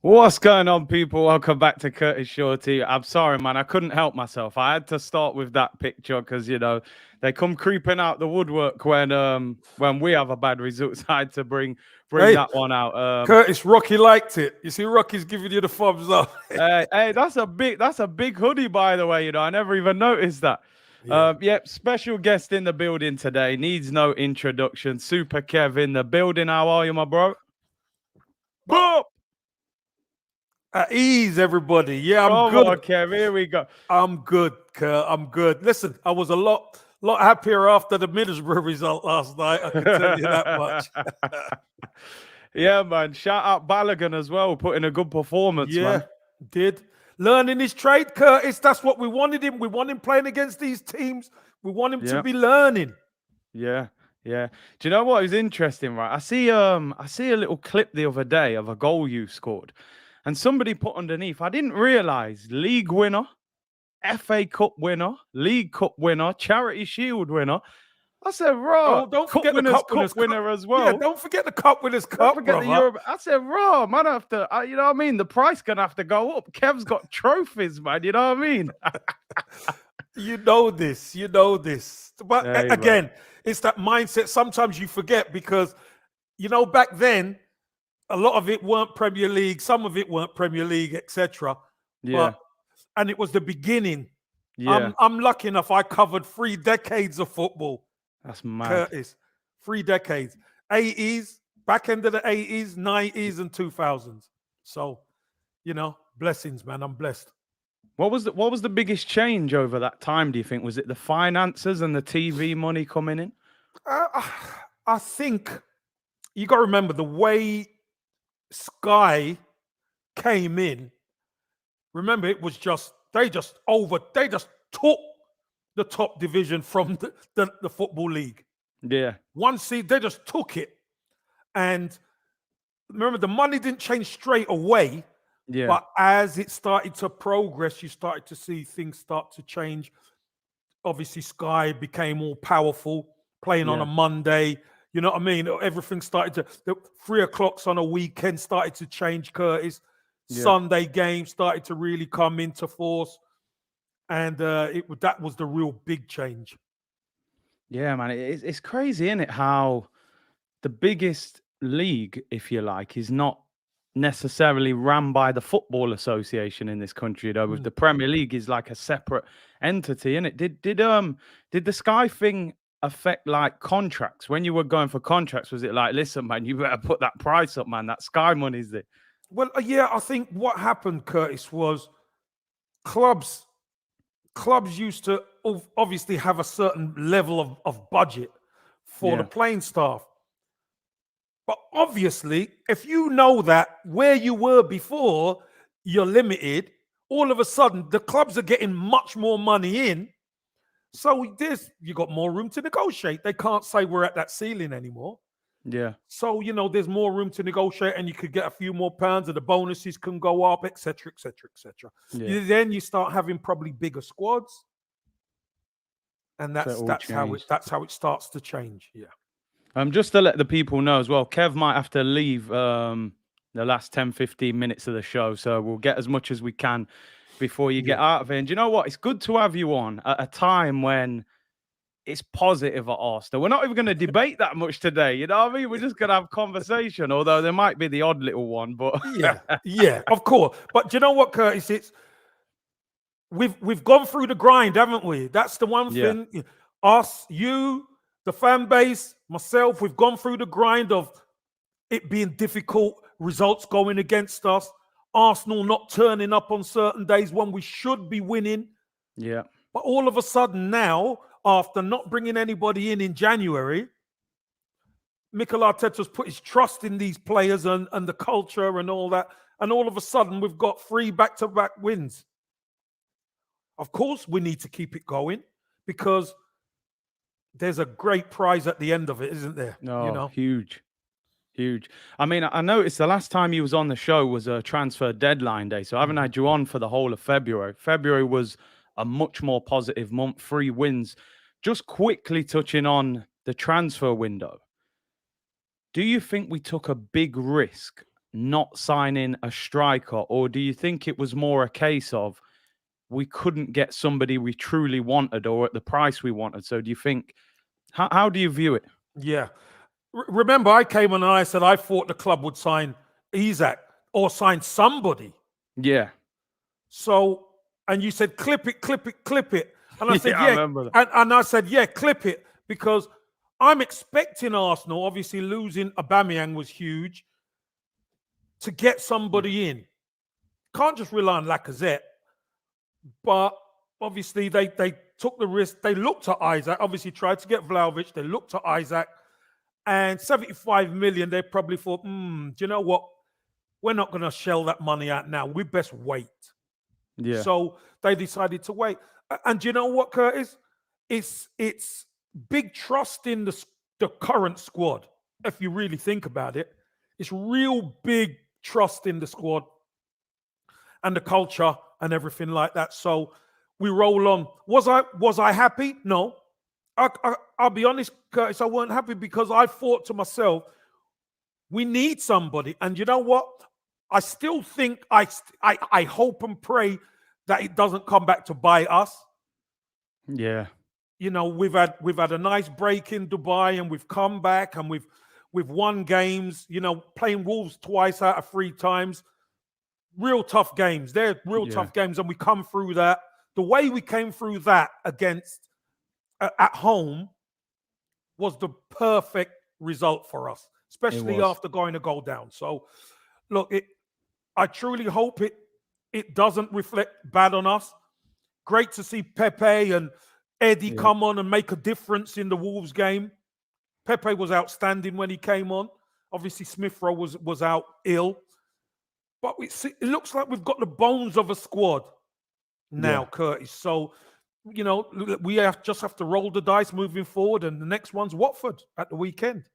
What's going on, people? Welcome back to Curtis Shaw TV. I'm sorry, man. I couldn't help myself. I had to start with that picture because, they come creeping out the woodwork when we have a bad result. So I had to bring Hey, that one out. Curtis, Rocky liked it. You see, Rocky's giving you the thumbs up. Hey, that's a big hoodie, by the way. I never even noticed that. Yeah. Yep, special guest in the building today. Needs no introduction. Super Kev in the building. How are you, my bro? Boom! At ease, everybody. Yeah, I'm Come good. on, Kev. Here we go. I'm good, Kurt. I'm good. Listen, I was a lot happier after the Middlesbrough result last night. I can tell you that much. Yeah, man. Shout out Balogun as well, putting a good performance, Yeah, man. did. Learning his trade, Curtis. That's what we wanted him. We want him playing against these teams. We want him to be learning. Yeah. Do you know what is interesting, right? I see a little clip the other day of a goal you scored, and somebody put underneath, I didn't realize league winner, FA Cup winner, League Cup winner, Charity Shield winner. I said, raw. Oh, don't forget the Cup winner as well. Yeah, don't forget the Cup Winners' Cup. Don't forget the Europe. I said, raw, man. I have to, you know what I mean? The price gonna have to go up. Kev's got trophies, man. You know what I mean? You know this. But again, it's that mindset. Sometimes you forget because, back then, a lot of it weren't Premier League. Some of it weren't Premier League, etc. Yeah. And it was the beginning. Yeah. I'm lucky enough. I covered 3 decades of football. That's mad. Curtis, 3 decades. 80s, back end of the 80s, 90s, and 2000s. So, blessings, man. I'm blessed. What was the biggest change over that time, do you think? Was it the finances and the TV money coming in? I think you got to remember the way Sky came in. Remember, it was they just took the top division from the Football League. Yeah. One seed, they just took it. And remember, the money didn't change straight away. Yeah. But as it started to progress, you started to see things start to change. Obviously, Sky became more powerful, playing on a Monday. You know what I mean? Everything started the 3 o'clocks on a weekend started to change, Curtis. Yeah. Sunday games started to really come into force. And that was the real big change. Yeah, man. It's crazy, isn't it? How the biggest league, if you like, is not necessarily ran by the Football Association in this country, though. With the Premier League is like a separate entity, and it did the Sky thing affect like contracts? When you were going for contracts, was it like, listen, man, you better put that price up, man? That Sky money's it. Well, yeah, I think what happened, Curtis, was clubs used to obviously have a certain level of budget for the playing staff. But obviously, if you know that where you were before, you're limited, all of a sudden, the clubs are getting much more money in. So you got more room to negotiate. They can't say we're at that ceiling anymore. Yeah. So, there's more room to negotiate and you could get a few more pounds and the bonuses can go up, etc., etc., etc. Then you start having probably bigger squads. And that's how it starts to change. Yeah. Just to let the people know as well, Kev might have to leave the last 10, 15 minutes of the show. So we'll get as much as we can before you get out of here. And you know what? It's good to have you on at a time when it's positive at Arsenal. We're not even going to debate that much today. You know what I mean? We're just going to have conversation, although there might be the odd little one. But yeah, of course. But you know what, Curtis? We've gone through the grind, haven't we? That's the one thing. Us, you, the fan base, myself, we've gone through the grind of it being difficult, results going against us, Arsenal not turning up on certain days when we should be winning. Yeah. But all of a sudden now, after not bringing anybody in January, Mikel Arteta's put his trust in these players and the culture and all that. And all of a sudden, we've got 3 back-to-back wins. Of course, we need to keep it going because there's a great prize at the end of it, isn't there? No, huge. I mean, I noticed the last time you was on the show was a transfer deadline day, so I haven't had you on for the whole of February. February was a much more positive month, 3 wins. Just quickly touching on the transfer window. Do you think we took a big risk not signing a striker, or do you think it was more a case of we couldn't get somebody we truly wanted or at the price we wanted? So do you think, how do you view it? Yeah. Remember, I came on and I said I thought the club would sign Isaac or sign somebody. Yeah. So, and you said, clip it, clip it, clip it. And I said, I remember that. And I said, yeah, clip it, because I'm expecting Arsenal, obviously losing Aubameyang was huge, to get somebody in. Can't just rely on Lacazette. But obviously they took the risk. They looked at Isaac, obviously tried to get Vlahovic. They looked at Isaac, and 75 million, they probably thought, do you know what? We're not going to shell that money out now. We best wait. Yeah. So they decided to wait. And do you know what, Curtis? It's big trust in the current squad. If you really think about it, it's real big trust in the squad and the culture and everything like that. So we roll on. Was I happy? No. I'll be honest, Curtis, I weren't happy, because I thought to myself, we need somebody. And you know what? I still think, I hope and pray that it doesn't come back to bite us. Yeah. You know, we've had a nice break in Dubai, and we've come back and we've won games, you know, playing Wolves twice out of 3 times. Real tough games. They're real tough games, and we come through that. The way we came through that against at home was the perfect result for us, especially after going a goal down. So, look, I truly hope it doesn't reflect bad on us. Great to see Pepe and Eddie come on and make a difference in the Wolves game. Pepe was outstanding when he came on. Obviously, Smith Rowe was out ill. But it looks like we've got the bones of a squad now, Curtis. So, you know, we just have to roll the dice moving forward. And the next one's Watford at the weekend.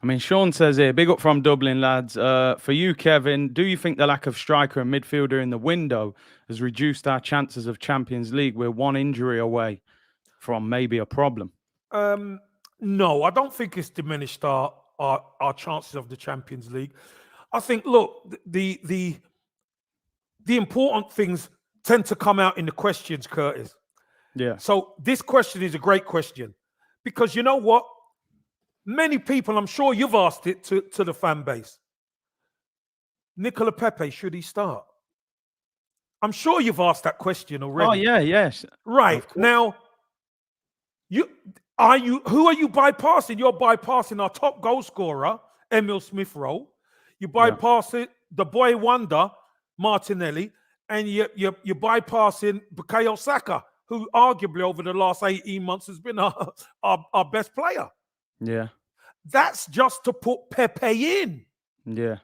I mean, Sean says here, big up from Dublin, lads. For you, Kevin, do you think the lack of striker and midfielder in the window has reduced our chances of Champions League? We're one injury away from maybe a problem. No, I don't think it's diminished our chances of the Champions League. I think, look, the important things tend to come out in the questions, Curtis. Yeah. So this question is a great question, because you know what? Many people, I'm sure you've asked it to the fan base. Nicola Pepe, should he start? I'm sure you've asked that question already. Oh, yeah, yes. Right. Now, who are you bypassing? You're bypassing our top goal scorer, Emil Smith Rowe. You bypass the boy wonder, Martinelli, and you're bypassing Bukayo Saka, who arguably over the last 18 months has been our best player. Yeah. That's just to put Pepe in. Yeah.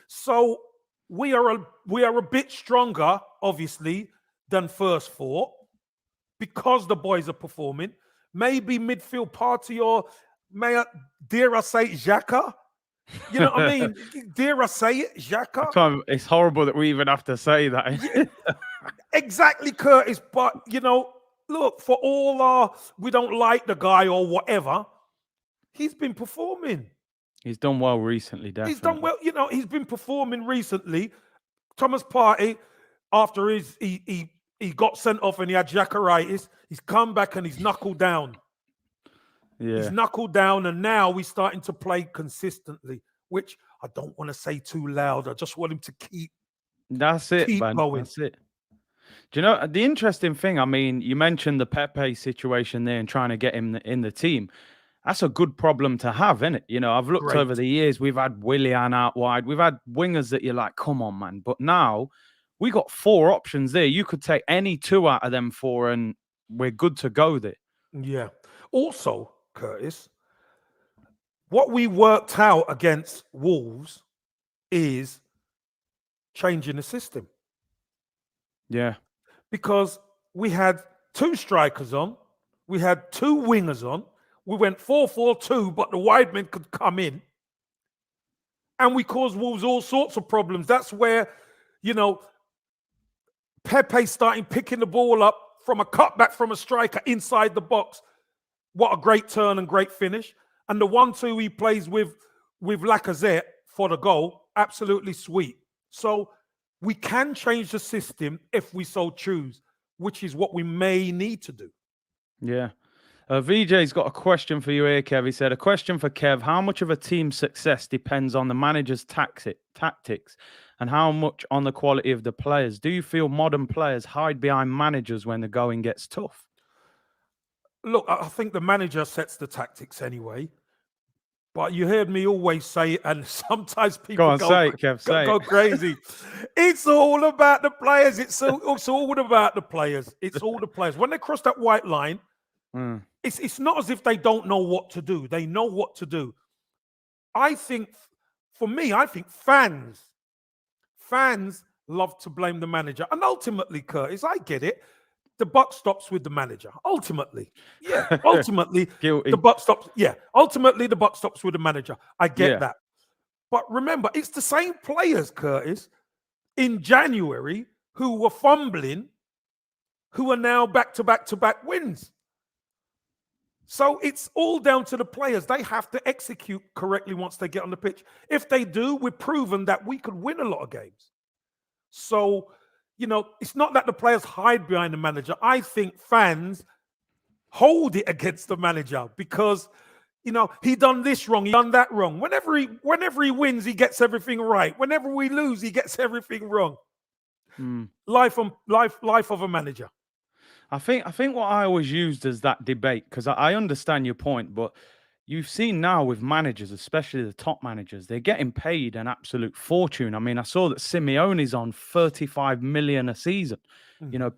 So we are a bit stronger, obviously, than first thought, because the boys are performing. Maybe midfield party, or dare I say Xhaka? You know what I mean? Dare I say it, Xhaka? It's horrible that we even have to say that. Exactly, Curtis. But, you know, look, for all we don't like the guy or whatever, he's been performing. He's done well recently, definitely. He's done well. You know, he's been performing recently. Thomas Partey, after he got sent off and he had Jacaritis, he's come back and he's knuckled down. Yeah. He's knuckled down, and now he's starting to play consistently, which I don't want to say too loud. I just want him to keep man. Going. That's it. Do you know the interesting thing? I mean, you mentioned the Pepe situation there and trying to get him in the team. That's a good problem to have, isn't it? You know, I've looked over the years. We've had Willian out wide. We've had wingers that you're like, come on, man. But now we got 4 options there. You could take any 2 out of them 4, and we're good to go there. Yeah. Also, Curtis, what we worked out against Wolves is changing the system. Yeah. Because we had 2 strikers on, we had 2 wingers on, we went 4-4-2, but the wide men could come in, and we caused Wolves all sorts of problems. That's where, you know, Pepe starting picking the ball up from a cutback from a striker inside the box. What a great turn and great finish. And the 1-2 he plays with Lacazette for the goal, absolutely sweet. So we can change the system if we so choose, which is what we may need to do. Yeah. VJ's got a question for you here, Kev. He said, a question for Kev. How much of a team's success depends on the manager's tactics and how much on the quality of the players? Do you feel modern players hide behind managers when the going gets tough? Look, I think the manager sets the tactics anyway. But you heard me always say it, and sometimes Go people on, say it, Kev. Say go it. crazy. It's all about the players. It's all about the players. It's all the players. When they cross that white line, Mm. it's not as if they don't know what to do. They know what to do. I think, for me, I think fans love to blame the manager, and ultimately, Curtis, I get it. The buck stops with the manager. Ultimately, yeah. Ultimately, Guilty. the buck stops. Yeah. Ultimately, the buck stops with the manager. I get Yeah. that. But remember, it's the same players, Curtis, in January who were fumbling, who are now back to back to back wins. So it's all down to the players. They have to execute correctly once they get on the pitch. If they do, we've proven that we could win a lot of games. So, it's not that the players hide behind the manager. I think fans hold it against the manager because he done this wrong, he done that wrong. Whenever he wins, he gets everything right. Whenever we lose, he gets everything wrong. Mm. Life of a manager. I think what I always used as that debate, because I understand your point, but you've seen now with managers, especially the top managers, they're getting paid an absolute fortune. I mean, I saw that Simeone's on 35 million a season.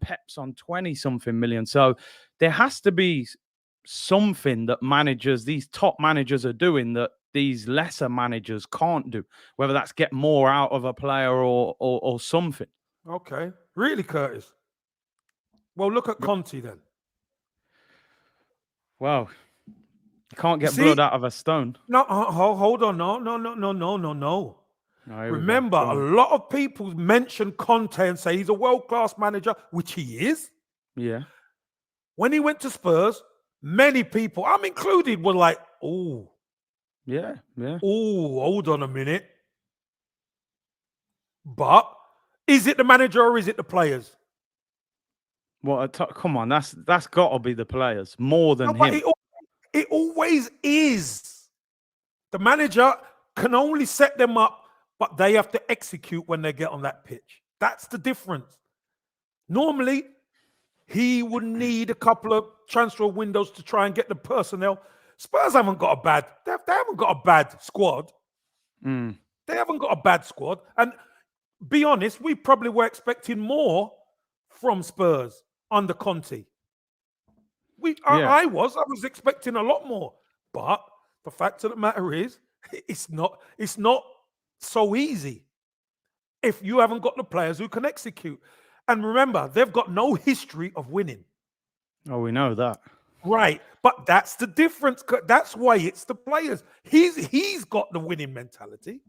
Pep's on 20 something million. So there has to be something that these top managers are doing that these lesser managers can't do, whether that's get more out of a player or something. Okay. Really, Curtis? Well, look at Yep. Conte then. Well, you can't You get blood see? out of a stone. No, hold on. No. Oh, here we go. Remember, Go a on. lot of people mention Conte and say he's a world-class manager, which he is. Yeah. When he went to Spurs, many people, I'm included, were like, oh, Yeah. hold on a minute. But is it the manager or is it the players? Well, come on, that's got to be the players more No, than but him. it always is. The manager can only set them up, but they have to execute when they get on that pitch. That's the difference. Normally, he would need a couple of transfer windows to try and get the personnel. Spurs haven't got they haven't got a bad squad. Mm. They haven't got a bad squad. And be honest, we probably were expecting more from Spurs under Conte. Yeah. I was expecting a lot more. But the fact of the matter is, it's not so easy if you haven't got the players who can execute. And remember, they've got no history of winning. Oh, we know that. Right. But that's the difference. That's why it's the players. He's got the winning mentality.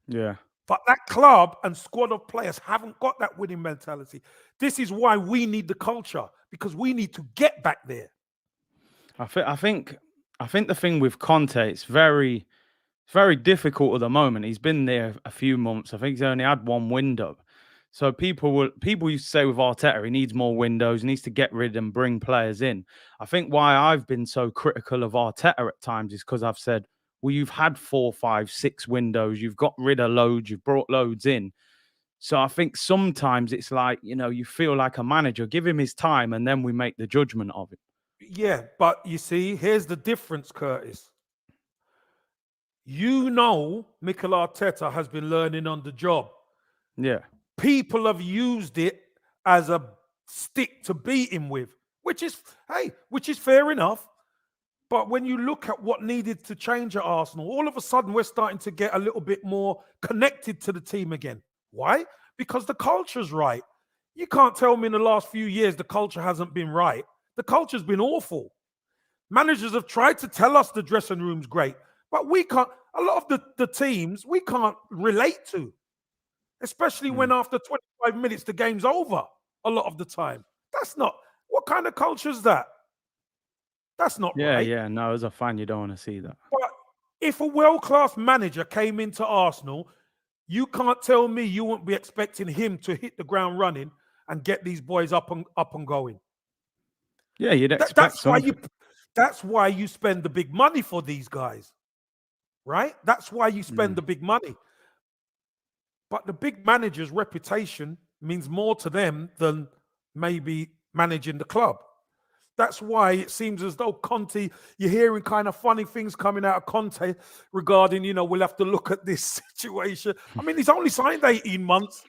Yeah. But that club and squad of players haven't got that winning mentality. This is why we need the culture, because we need to get back there. I think the thing with Conte, it's very difficult at the moment. He's been there a few months. I think he's only had one window. So people used to say with Arteta, he needs more windows, he needs to get rid and bring players in. I think why I've been so critical of Arteta at times is because I've said, well, you've had 4, 5, 6 windows, you've got rid of loads, you've brought loads in. So I think sometimes it's like, you feel like a manager, give him his time and then we make the judgment of it. Yeah, but you see, here's the difference, Curtis. Mikel Arteta has been learning on the job. Yeah. People have used it as a stick to beat him with, which is fair enough. But when you look at what needed to change at Arsenal, all of a sudden we're starting to get a little bit more connected to the team again. Why? Because the culture's right. You can't tell me in the last few years the culture hasn't been right. The culture's been awful. Managers have tried to tell us the dressing room's great, but we can't. A lot of the teams we can't relate to, especially when after 25 minutes the game's over. A lot of the time, that's not what kind of culture is that. That's not right. Yeah. No, as a fan, you don't want to see that. But if a world-class manager came into Arsenal, You can't tell me you won't be expecting him to hit the ground running and get these boys up and going. Yeah, you'd expect That's why something. that's why you spend the big money for these guys, right? That's why you spend the big money. But the big manager's reputation means more to them than maybe managing the club. That's why it seems as though Conte, you're hearing kind of funny things coming out of Conte regarding, we'll have to look at this situation. I mean, he's only signed 18 months,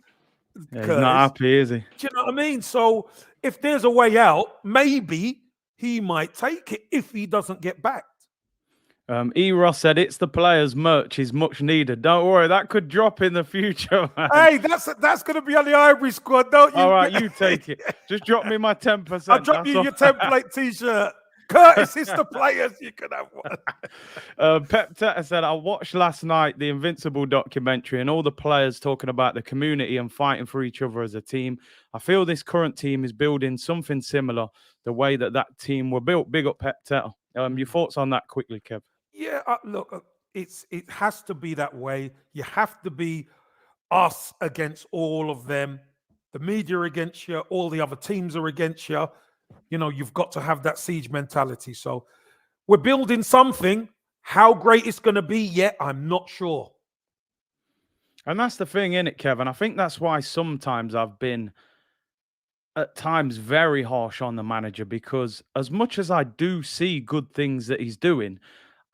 Yeah, he's not Curtis. happy, is he? Do you know what I mean? So if there's a way out, maybe he might take it if he doesn't get backed. Ross said it's the players' merch is much needed. Don't worry, that could drop in the future, man. Hey, that's going to be on the Ivory squad, don't you? All right, you take it. Just drop me my 10%. I'll drop you your template T-shirt. Curtis, it's the players. You can have one. Pep Teta said, I watched last night the Invincible documentary and all the players talking about the community and fighting for each other as a team. I feel this current team is building something similar the way that team were built. Big up Pep Teta. Your thoughts on that quickly, Kev? Yeah, look, it has to be that way. You have to be us against all of them. The media are against you. All the other teams are against you. You've got to have that siege mentality. So we're building something. How great it's going to be yet, I'm not sure. And that's the thing, innit, Kevin? I think that's why sometimes I've been at times very harsh on the manager, because as much as I do see good things that he's doing,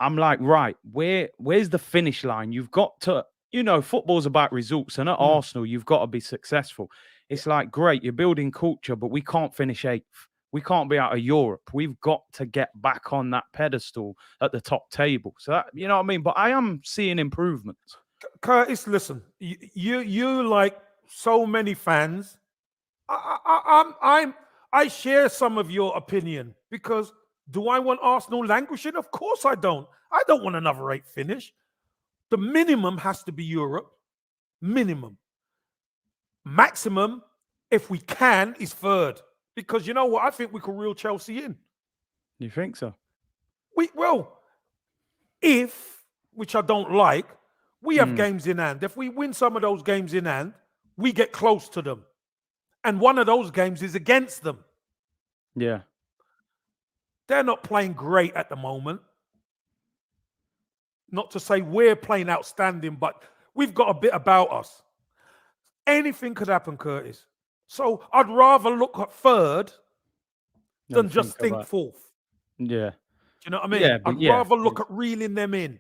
I'm like, right, where's the finish line? You've got to, football's about results, and at Arsenal, you've got to be successful. It's like, great, you're building culture, but we can't finish 8th. We can't be out of Europe. We've got to get back on that pedestal at the top table. So that, you know what I mean? But I am seeing improvements. Curtis, listen, you like so many fans. I share some of your opinion, because do I want Arsenal languishing? Of course I don't. I don't want another 8th finish. The minimum has to be Europe. Minimum. Maximum, if we can, is 3rd. Because you know what? I think we could reel Chelsea in. You think so? Which I don't like, we have games in hand. If we win some of those games in hand, we get close to them. And one of those games is against them. Yeah. They're not playing great at the moment. Not to say we're playing outstanding, but we've got a bit about us. Anything could happen, Curtis. So I'd rather look at 3rd than just think 4th. Yeah. Do you know what I mean? Yeah, I'd rather look at reeling them in,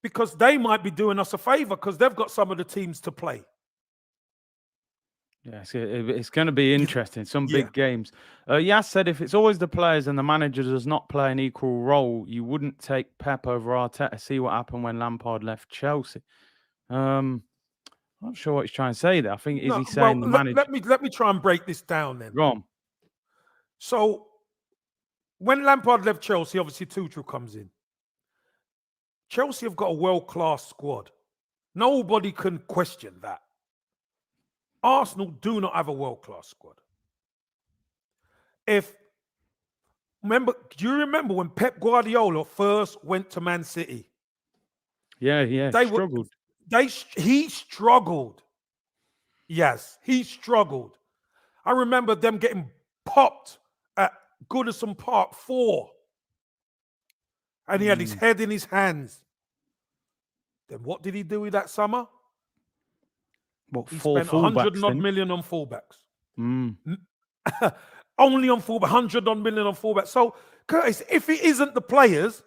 because they might be doing us a favor, because they've got some of the teams to play. Yeah, it's going to be interesting. Some big games. Yas said if it's always the players and the manager does not play an equal role, you wouldn't take Pep over Arteta. See what happened when Lampard left Chelsea. I'm not sure what he's trying to say there. I think is he saying the manager? Let me try and break this down then. Go on. So when Lampard left Chelsea, obviously Tuchel comes in. Chelsea have got a world-class squad. Nobody can question that. Arsenal do not have a world-class squad. Do you remember when Pep Guardiola first went to Man City? Yeah, they struggled. He struggled. Yes, he struggled. I remember them getting popped at Goodison Park 4. And he had his head in his Then what did he do with that summer? What, he 4 spent fullbacks? 100 odd million on fullbacks. Mm. Only on fullback, 100 odd million on fullbacks. So, Curtis, if it isn't the players,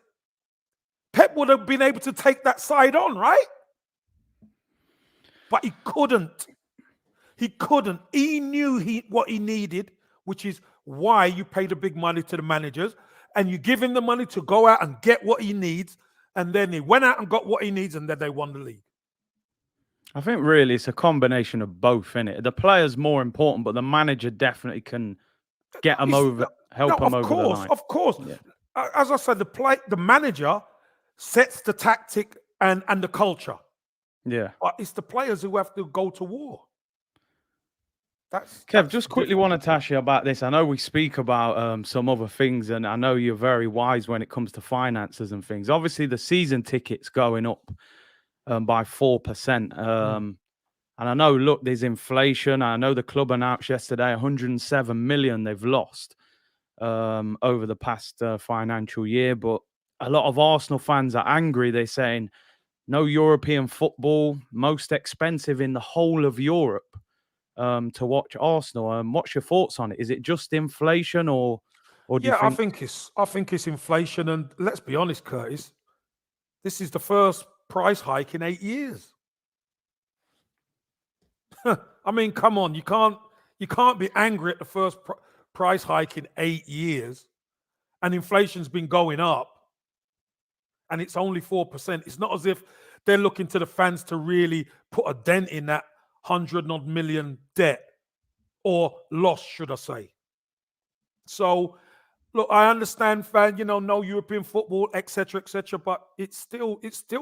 Pep would have been able to take that side on, right? But he couldn't. He couldn't. He knew what he needed, which is why you pay the big money to the managers and you give him the money to go out and get what he needs. And then he went out and got what he needs, and then they won the league. I think really it's a combination of both, innit? The player's more important, but the manager definitely can get them over, help them over the line. Of course. Yeah. As I said, the manager sets the tactic and the culture. Yeah. But it's the players who have to go to war. Kev, just quickly wanted to ask you about this. I know we speak about some other things, and I know you're very wise when it comes to finances and things. Obviously, the season ticket's going up by 4%. And I know, look, there's inflation. I know the club announced yesterday 107 million they've lost over the past financial year. But a lot of Arsenal fans are angry. They're saying no European football, most expensive in the whole of Europe to watch Arsenal. What's your thoughts on it? Is it just inflation, or do you Yeah, think? I think it's inflation, and let's be honest, Curtis. This is the first price hike in 8 years. I mean, come on, you can't be angry at the first price hike in 8 years, and inflation's been going up, and it's only 4%. It's not as if they're looking to the fans to really put a dent in that 100 odd million debt or loss, should I say? So, look, I understand, fan, no European football, etc., etc., but it's still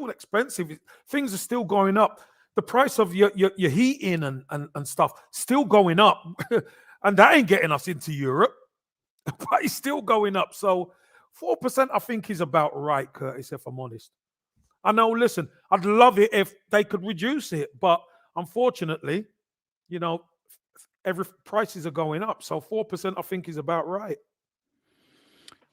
expensive. Things are still going up. The price of your heating and stuff still going up, and that ain't getting us into Europe, but it's still going up. So 4%, I think, is about right, Curtis. If I'm honest, I know. Listen, I'd love it if they could reduce it, but unfortunately, you know, every prices are going up. So 4%, I think, is about right.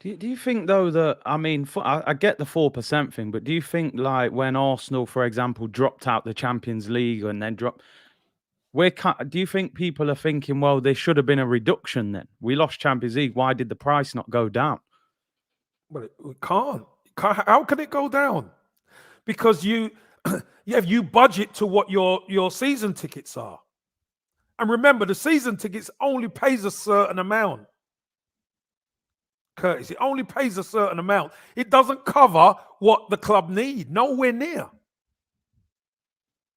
Do you think though that, I mean, I get the 4% thing, but do you think, like, when Arsenal, for example, dropped out the Champions League and then dropped, do you think people are thinking, well, there should have been a reduction then? We lost Champions League. Why did the price not go down? Well, it can't. How can it go down? Because you budget to what your season tickets are, and remember, the season tickets only pays a certain amount. Curtis, it only pays a certain amount. It doesn't cover what the club need. Nowhere near.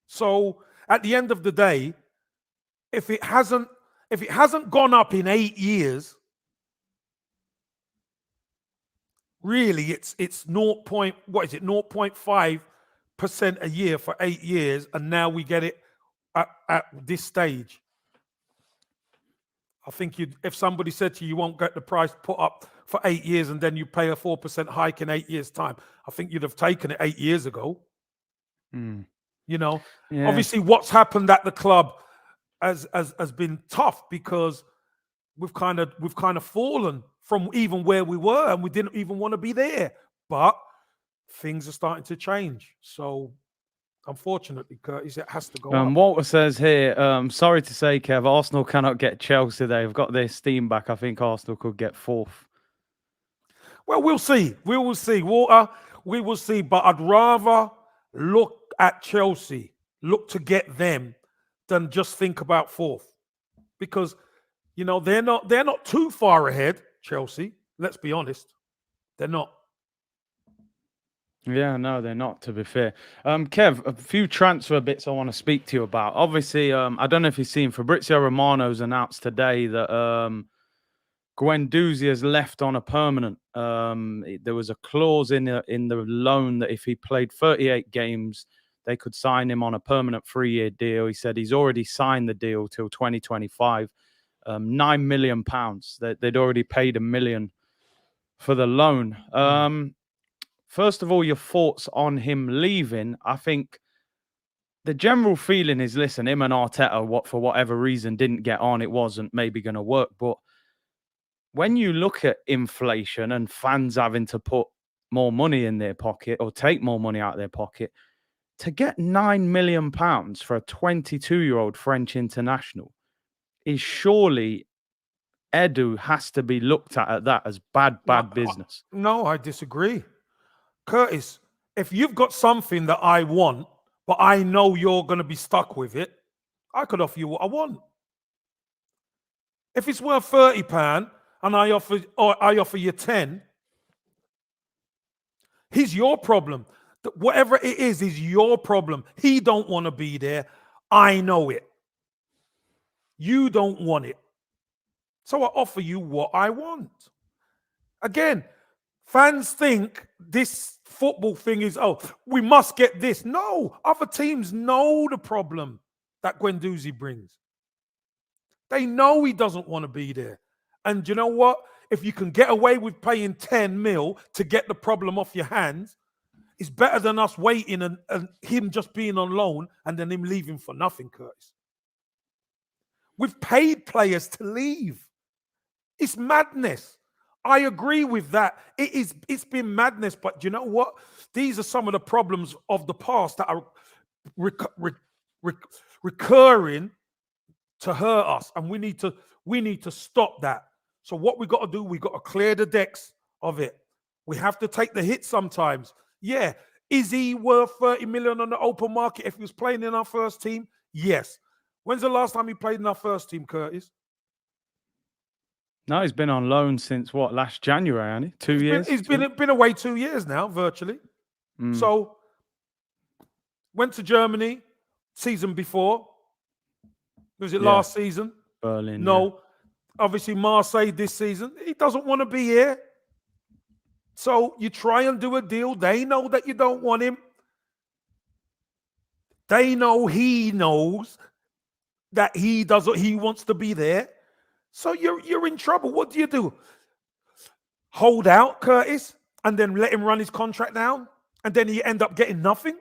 So at the end of the day, if it hasn't gone up in 8 years, really it's 0.5% a year for 8 years, and now we get it at this stage. I think if somebody said to you, you won't get the price put up for 8 years and then you pay a 4% hike in 8 years' time, I think you'd have taken it 8 years ago. Mm. Yeah. Obviously, What's happened at the club has been tough, because we've kind of fallen from even where we were, and we didn't even want to be there. But things are starting to change. So unfortunately, Curtis, it has to go up. Walter says here, sorry to say, Kev, Arsenal cannot get Chelsea. They've got their steam back. I think Arsenal could get fourth. Well, we'll see. We will see, Walter. We will see. But I'd rather look at Chelsea, look to get them, than just think about fourth, because they're not too far ahead. Chelsea, let's be honest, they're not. Yeah, no, they're not, to be fair. Kev, a few transfer bits I want to speak to you about. Obviously, I don't know if you've seen, Fabrizio Romano's announced today that Guendouzi has left on a permanent. There was a clause in the loan that if he played 38 games, they could sign him on a permanent 3-year deal. He said he's already signed the deal till 2025. £9 million. They'd already paid $1 million for the loan. First of all, your thoughts on him leaving. I think the general feeling is, listen, him and Arteta, for whatever reason, didn't get on. It wasn't maybe going to work. But when you look at inflation and fans having to put more money in their pocket or take more money out of their pocket, to get £9 million for a 22-year-old French international is surely, Edu has to be looked at that as bad business. No, I disagree. Curtis, if you've got something that I want, but I know you're going to be stuck with it, I could offer you what I want. If it's worth £30 and I offer you 10, he's your problem. Whatever it is your problem. He don't want to be there. I know it. You don't want it. So I offer you what I want. Again, fans think this football thing is, we must get this. No, other teams know the problem that Guendouzi brings. They know he doesn't want to be there. And you know what? If you can get away with paying 10 mil to get the problem off your hands, is better than us waiting and him just being on loan and then him leaving for nothing, Curtis. We've paid players to leave. It's madness. I agree with that. It's been madness, but you know what? These are some of the problems of the past that are recurring to hurt us, and we need to stop that. So what we got to do, we got to clear the decks of it. We have to take the hit sometimes. Yeah. Is he worth 30 million on the open market if he was playing in our first team? Yes. When's the last time he played in our first team, Curtis? No, he's been on loan since what, last January, hasn't he? 2 years? He's been away 2 years now, virtually. So went to Germany season before. Was it last season? Berlin. No. Yeah. Obviously, Marseille this season. He doesn't want to be here. So you try and do a deal. They know that you don't want him. They know he knows that he wants to be there. So you're in trouble. What do? Hold out, Curtis, and then let him run his contract down, and then he end up getting nothing?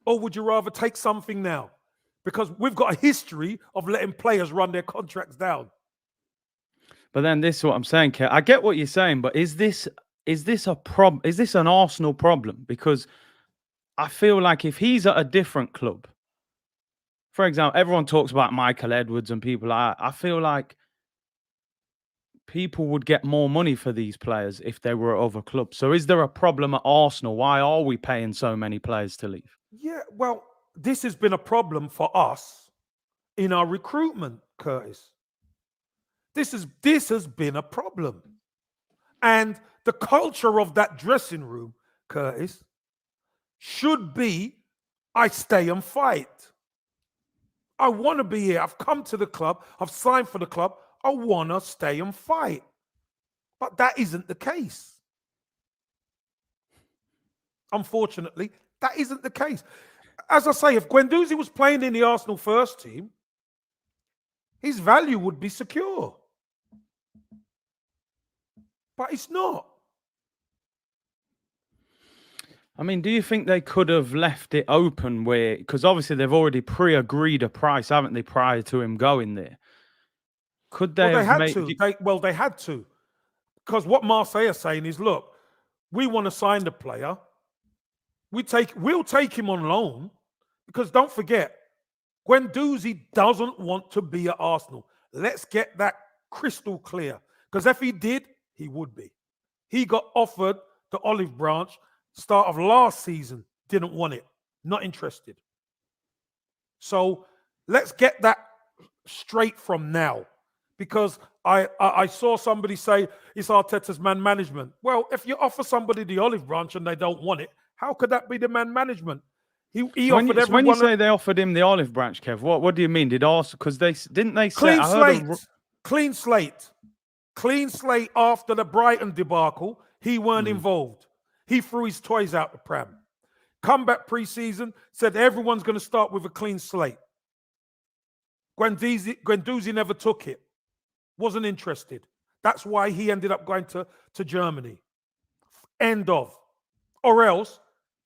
Or would you rather take something now? Because we've got a history of letting players run their contracts down. But then this is what I'm saying, Kev. I get what you're saying, but is this a problem? Is this an Arsenal problem? Because I feel like if he's at a different club, for example, everyone talks about Michael Edwards and people like that. I feel like people would get more money for these players if they were at other clubs. So is there a problem at Arsenal? Why are we paying so many players to leave? Yeah, well, this has been a problem for us in our recruitment, Curtis. This has been a problem. And the culture of that dressing room, Curtis, should be, I stay and fight. I want to be here. I've come to the club. I've signed for the club. I want to stay and fight. But that isn't the case. Unfortunately, that isn't the case. As I say, if Guendouzi was playing in the Arsenal first team, his value would be secure. But it's not. I mean, do you think they could have left it open where, because obviously they've already pre-agreed a price, haven't they, prior to him going there? Could they have made... They had to. Because what Marseille are saying is, look, we want to sign the player. We'll take him on loan, because don't forget, Guendouzi doesn't want to be at Arsenal. Let's get that crystal clear. Because if he did, he would be. He got offered the olive branch start of last season. Didn't want it. Not interested. So let's get that straight from now. Because I saw somebody say it's Arteta's man management. Well, if you offer somebody the olive branch and they don't want it, how could that be the man management? He offered everyone. When you say they offered him the olive branch, Kev, what do you mean? Did Arsenal? Because they say clean slate after the Brighton debacle. He weren't involved. He threw his toys out the pram. Come back pre-season, said everyone's going to start with a clean slate. Guendouzi never took it. Wasn't interested. That's why he ended up going to Germany. End of. Or else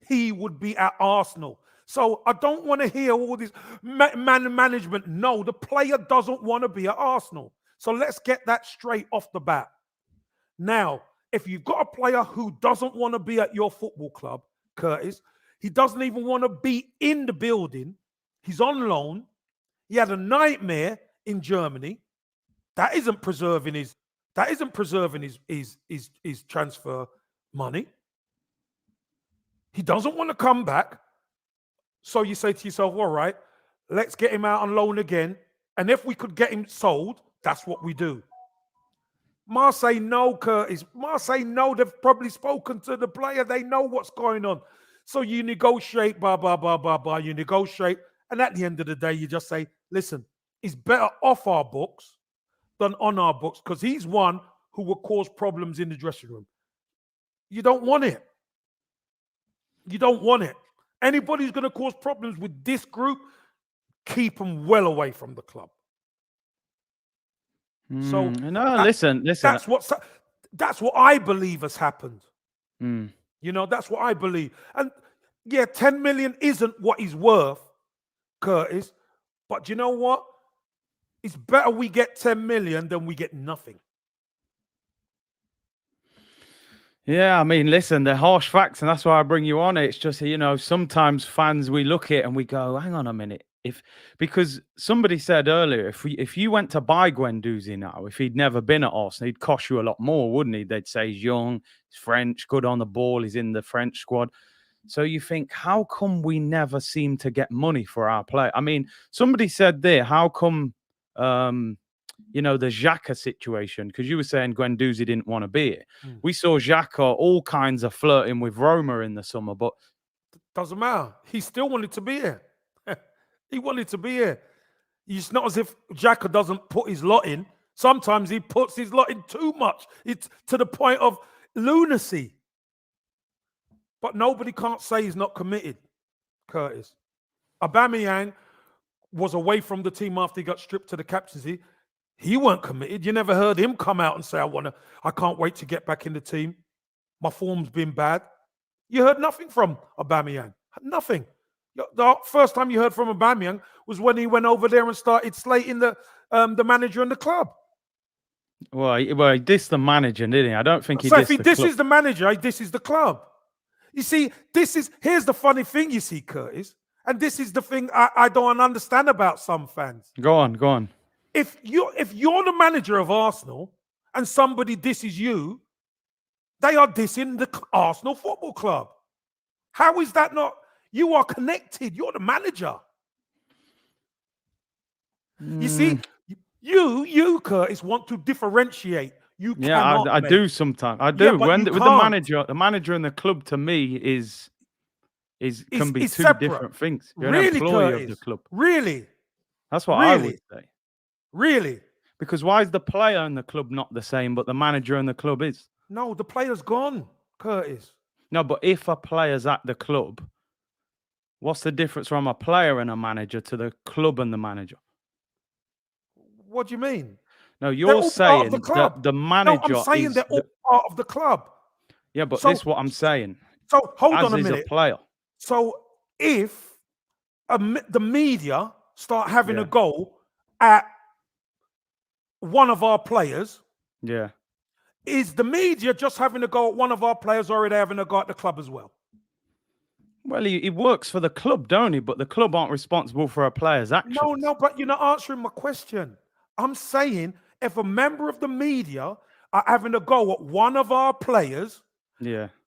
he would be at Arsenal. So I don't want to hear all this man management. No, the player doesn't want to be at Arsenal. So let's get that straight off the bat. Now, if you've got a player who doesn't want to be at your football club, Curtis, he doesn't even want to be in the building. He's on loan. He had a nightmare in Germany. That isn't preserving his transfer money. He doesn't want to come back. So you say to yourself, all right, let's get him out on loan again. And if we could get him sold, that's what we do. Marseille know, Curtis. Marseille know, they've probably spoken to the player. They know what's going on. So you negotiate, you negotiate. And at the end of the day, you just say, listen, he's better off our books than on our books, because he's one who will cause problems in the dressing room. You don't want it. You don't want it. Anybody who's going to cause problems with this group, keep them well away from the club. So no, listen. That's what I believe has happened. That's what I believe. And yeah, 10 million isn't what he's worth, Curtis. But you know what? It's better we get 10 million than we get nothing. Yeah, I mean, listen, they're harsh facts, and that's why I bring you on. It's just, sometimes fans, we look at it and we go, hang on a minute. Because somebody said earlier, if you went to buy Guendouzi now, if he'd never been at Arsenal, he'd cost you a lot more, wouldn't he? They'd say he's young, he's French, good on the ball, he's in the French squad. So you think, how come we never seem to get money for our play? I mean, somebody said there, how come the Xhaka situation, because you were saying Guendouzi didn't want to be it. We saw Xhaka all kinds of flirting with Roma in the summer, but doesn't matter. He still wanted to be here. He wanted to be here. It's not as if Xhaka doesn't put his lot in. Sometimes he puts his lot in too much. It's to the point of lunacy. But nobody can't say he's not committed, Curtis. Aubameyang was away from the team after he got stripped to the captaincy. He weren't committed. You never heard him come out and say, I can't wait to get back in the team. My form's been bad. You heard nothing from Aubameyang. Nothing. The first time you heard from Aubameyang was when he went over there and started slating the manager and the club. Well, he dissed the manager, didn't he? I don't think he so dissed if he the club. disses the manager, he disses the club. You see, here's the funny thing, you see, Curtis, and this is the thing I don't understand about some fans. Go on. If you're the manager of Arsenal and somebody disses you, they are dissing the Arsenal Football Club. How is that not? You are connected. You're the manager. You see, you Curtis, want to differentiate. You cannot. I do sometimes. I do. Yeah, With the manager and the club, to me can be two separate. different things. You're really, an employee Curtis? of the club. Really? That's what I would say. Really? Because why is the player and the club not the same, but the manager and the club is? No, the player's gone, Curtis. No, but if a player's at the club, what's the difference from a player and a manager to the club and the manager? What do you mean? No, you're saying that the manager. No, I'm saying they're all part of the club. Yeah, but this is what I'm saying. So hold on a minute. A player. So if the media start having a go at one of our players, is the media just having a go at one of our players, or are they having a go at the club as well? Well, he works for the club, don't he? But the club aren't responsible for a player's actions. No, but you're not answering my question. I'm saying if a member of the media are having a go at one of our players,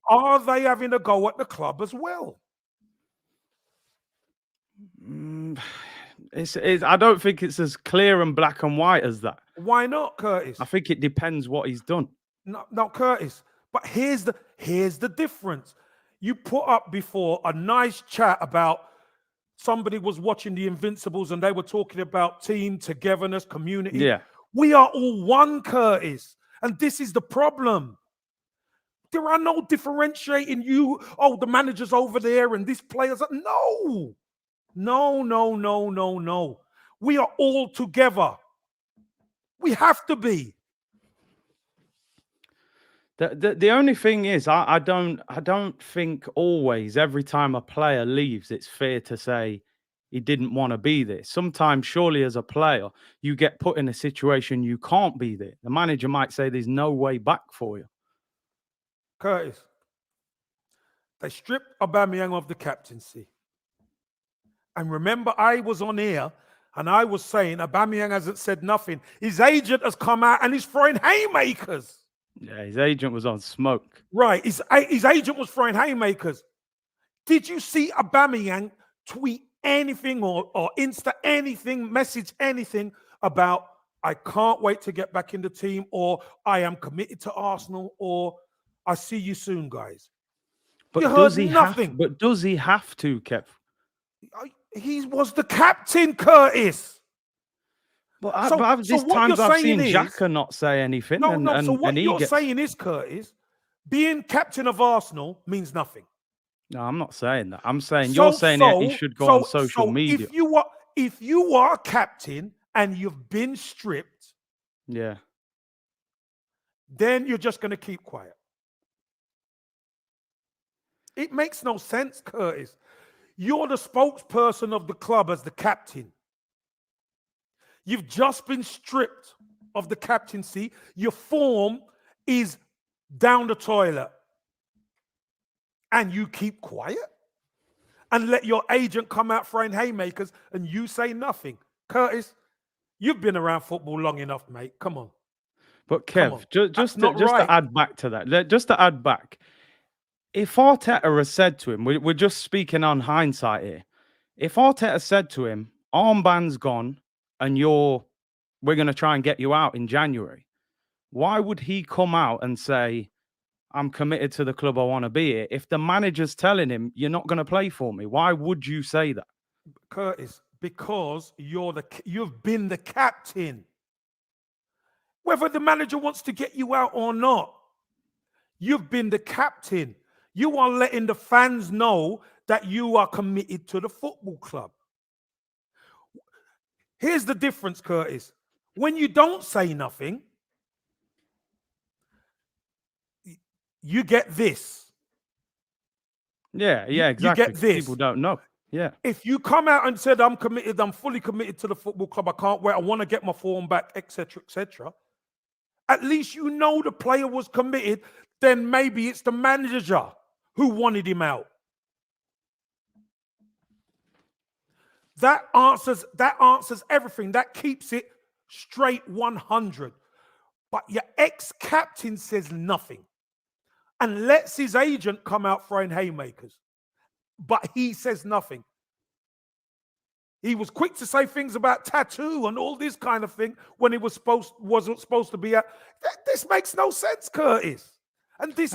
are they having a go at the club as well? I don't think it's as clear and black and white as that. Why not, Curtis? I think it depends what he's done. No, Curtis. But here's the difference. You put up before a nice chat about somebody was watching the Invincibles and they were talking about team togetherness, community. Yeah. We are all one, Curtis. And this is the problem. There are no differentiating you. Oh, the manager's over there and this player's. No. We are all together. We have to be. The only thing is, I don't think always every time a player leaves, it's fair to say he didn't want to be there. Sometimes, surely, as a player, you get put in a situation you can't be there. The manager might say there's no way back for you. Curtis, they stripped Aubameyang of the captaincy. And remember, I was on here and I was saying Aubameyang hasn't said nothing. His agent has come out and he's throwing haymakers. Yeah, his agent was on smoke. Right, his agent was throwing haymakers. Did you see Aubameyang tweet anything or Insta anything, message anything about I can't wait to get back in the team, or I am committed to Arsenal, or I see you soon, guys? But does he nothing? Does he have to, Kev? He was the captain, Curtis. But this times I've seen Xhaka not say anything. So what you're saying is, Curtis, being captain of Arsenal means nothing. No, I'm not saying that. I'm saying you're saying that he should go on social media. If you are captain and you've been stripped, then you're just going to keep quiet. It makes no sense, Curtis. You're the spokesperson of the club as the captain. You've just been stripped of the captaincy. Your form is down the toilet. And you keep quiet and let your agent come out throwing haymakers and you say nothing. Curtis, you've been around football long enough, mate. Come on. But Come on. Kev, That's just not to right. add back to that, just to add back, if Arteta has said to him, we're just speaking on hindsight here. If Arteta said to him, armband's gone and we're going to try and get you out in January, why would he come out and say, I'm committed to the club, I want to be here? If the manager's telling him, you're not going to play for me, why would you say that? Curtis, because you've been the captain. Whether the manager wants to get you out or not, you've been the captain. You are letting the fans know that you are committed to the football club. Here's the difference, Curtis. When you don't say nothing, you get this. Yeah, exactly. You get this. People don't know. Yeah. If you come out and said, I'm committed, I'm fully committed to the football club, I can't wait, I want to get my form back, etc., etc., at least you know the player was committed, then maybe it's the manager who wanted him out. That answers everything. That keeps it straight 100. But your ex-captain says nothing and lets his agent come out throwing haymakers. But he says nothing. He was quick to say things about tattoo and all this kind of thing when it wasn't supposed to be. This makes no sense, Curtis. And this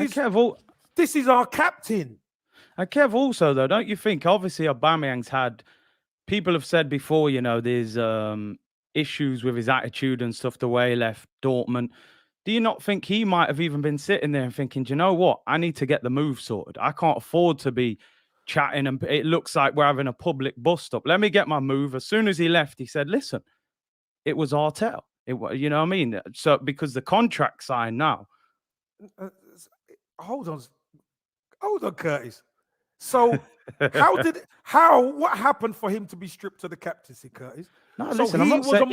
is our captain. And Kev, also though, don't you think? Obviously, Aubameyang's had. People have said before, there's issues with his attitude and stuff. The way he left Dortmund. Do you not think he might have even been sitting there and thinking, do you know what? I need to get the move sorted. I can't afford to be chatting and it looks like we're having a public bust up. Let me get my move. As soon as he left, he said, listen, it was Arteta. You know what I mean? So because the contract signed now. Hold on, Curtis. So what happened for him to be stripped to the captaincy, Curtis? No, so listen, I'm not saying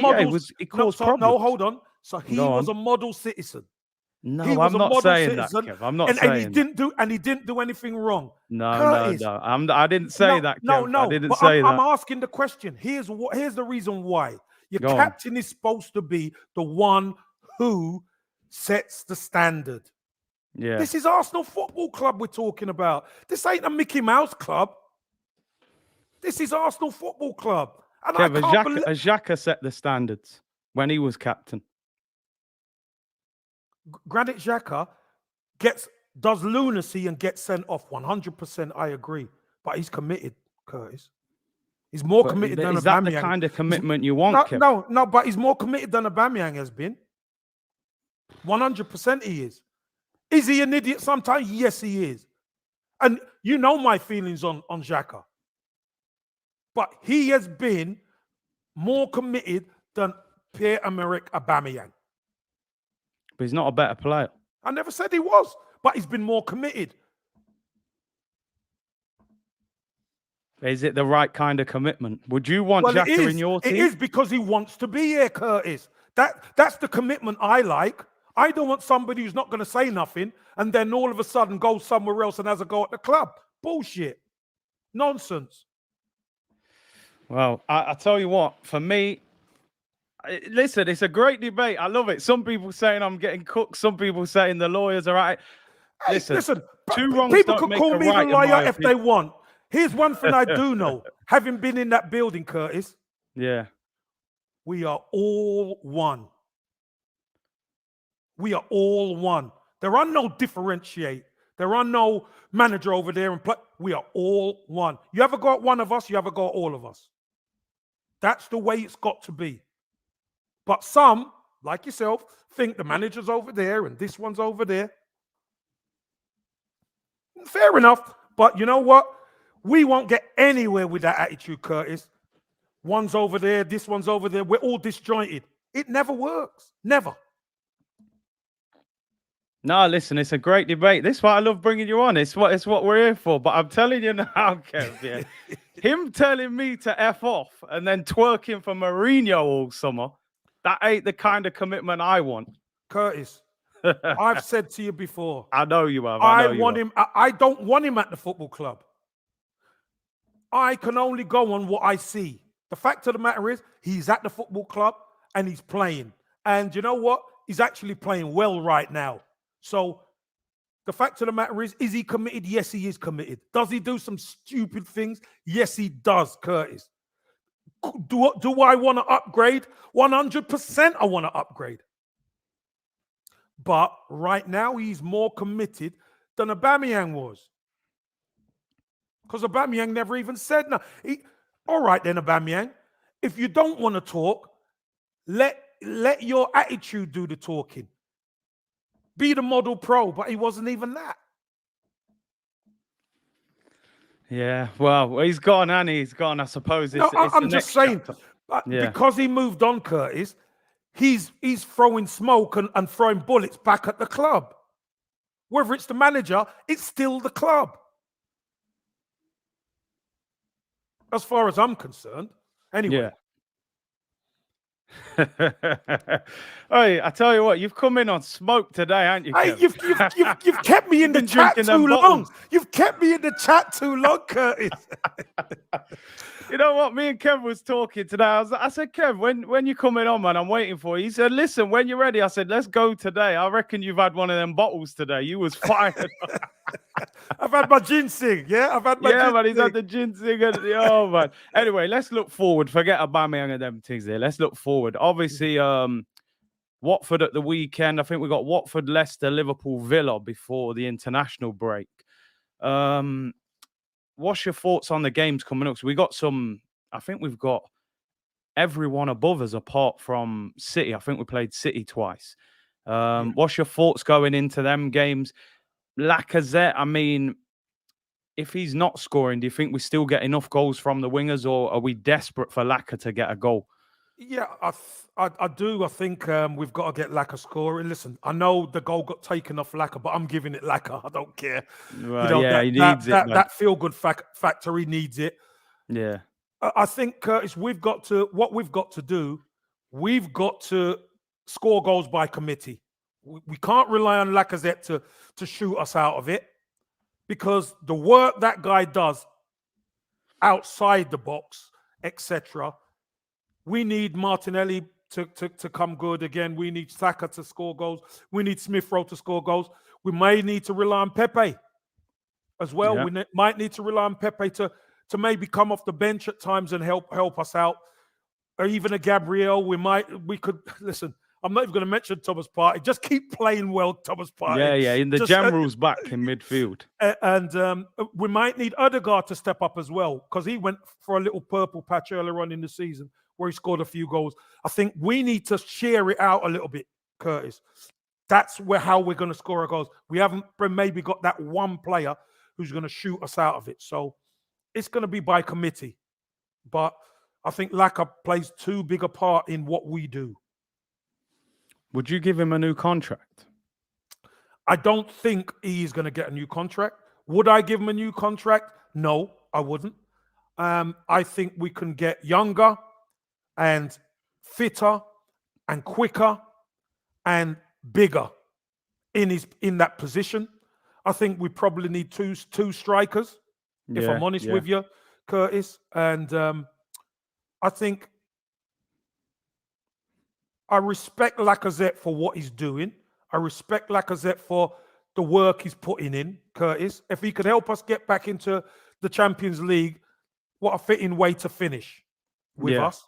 he caused problems. No, hold on. So he was a model citizen. No, I'm not saying that, Kev. I'm not saying and he didn't do anything wrong. No, Curtis, no. I didn't say that, Kev. No. I didn't say that. I'm asking the question. Here's the reason why. Your captain is supposed to be the one who sets the standard. Yeah. This is Arsenal Football Club we're talking about. This ain't a Mickey Mouse club. This is Arsenal Football Club. And Kev, Xhaka set the standards when he was captain. Granit Xhaka does lunacy and gets sent off. 100%, I agree. But he's committed, Curtis. He's more committed than Aubameyang. Is that the kind of commitment you want, Kev? No, but he's more committed than Aubameyang has been. 100% he is. Is he an idiot sometimes? Yes, he is. And you know my feelings on Xhaka. But he has been more committed than Pierre-Emerick Aubameyang. But he's not a better player. I never said he was, but he's been more committed. Is it the right kind of commitment? Would you want Xhaka in your team? It is because he wants to be here, Curtis. That's the commitment I like. I don't want somebody who's not going to say nothing and then all of a sudden goes somewhere else and has a go at the club. Bullshit. Nonsense. Well, I tell you what, for me, listen, it's a great debate. I love it. Some people saying I'm getting cooked. Some people saying the lawyers are right. Listen, two wrongs people don't could make call a me right, the lawyer if in my they want. Here's one thing I do know. Having been in that building, Curtis. Yeah. We are all one. We are all one. There are no differentiate. There are no manager over there and play. We are all one. You ever got one of us, you ever got all of us. That's the way it's got to be. But some, like yourself, think the manager's over there and this one's over there. Fair enough. But you know what? We won't get anywhere with that attitude, Curtis. One's over there, this one's over there. We're all disjointed. It never works. Never. No, listen, it's a great debate. This is why I love bringing you on. It's what we're here for. But I'm telling you now, Kev, yeah, him telling me to F off and then twerking for Mourinho all summer, that ain't the kind of commitment I want. Curtis, I've said to you before, I know you have. I I know you want have. him. I don't want him at the football club. I can only go on what I see. The fact of the matter is, he's at the football club and he's playing. And you know what? He's actually playing well right now. So the fact of the matter is he committed? Yes, he is committed. Does he do some stupid things? Yes, he does, Curtis. Do I want to upgrade? 100% I want to upgrade. But right now, he's more committed than Aubameyang was. Because Aubameyang never even said no. All right then, Aubameyang. If you don't want to talk, let your attitude do the talking. Be the model pro, but he wasn't even that. Yeah, well, he's gone, and he's gone. I suppose it's, No, it's I'm the just next saying, chapter. Yeah. because he moved on, Curtis, he's throwing smoke and throwing bullets back at the club. Whether it's the manager, it's still the club. As far as I'm concerned. Anyway. Yeah. Hey, I tell you what, you've come in on smoke today, haven't you, Hey, Kev? you've kept me in the been chat drinking too them long. bottles. You've kept me in the chat too long, Curtis. You know what? Me and Kev was talking today. I said, Kev, when you coming on, man, I'm waiting for you. He said, listen, when you're ready. I said, let's go today. I reckon you've had one of them bottles today. You was fired. I've had my ginseng, yeah? I've had my ginseng. Man, he's had the ginseng. Oh, man. Anyway, let's look forward. Forget Aubameyang and them things there. Let's look forward. Obviously, Watford at the weekend. I think we got Watford, Leicester, Liverpool, Villa before the international break. What's your thoughts on the games coming up? So we got I think we've got everyone above us apart from City. I think we played City twice. What's your thoughts going into them games? Lacazette, I mean, if he's not scoring, do you think we still get enough goals from the wingers, or are we desperate for Laka to get a goal? Yeah, I do. I think we've got to get Laka scoring. Listen, I know the goal got taken off Laka, but I'm giving it Laka. I don't care. Yeah, he needs it. That feel-good factor, he needs it. Yeah. I think, Curtis, we've got to do, we've got to score goals by committee. We can't rely on Lacazette to shoot us out of it, because the work that guy does outside the box, etc. We need Martinelli to come good again. We need Saka to score goals. We need Smith Rowe to score goals. We may need to rely on Pepe as well. Yeah. We might need to rely on Pepe to maybe come off the bench at times and help us out. Or even a Gabriel. We could listen. I'm not even going to mention Thomas Partey. Just keep playing well, Thomas Partey. Yeah. In the general's back in midfield. And we might need Odegaard to step up as well, because he went for a little purple patch earlier on in the season where he scored a few goals. I think we need to share it out a little bit, Curtis. That's how we're going to score our goals. We haven't maybe got that one player who's going to shoot us out of it. So it's going to be by committee. But I think Laka plays too big a part in what we do. Would you give him a new contract? I don't think he's going to get a new contract. Would I give him a new contract? No, I wouldn't. I think we can get younger and fitter and quicker and bigger in that position. I think we probably need two strikers, if I'm honest with you, Curtis. And I think I respect Lacazette for what he's doing. I respect Lacazette for the work he's putting in, Curtis. If he could help us get back into the Champions League, what a fitting way to finish with us.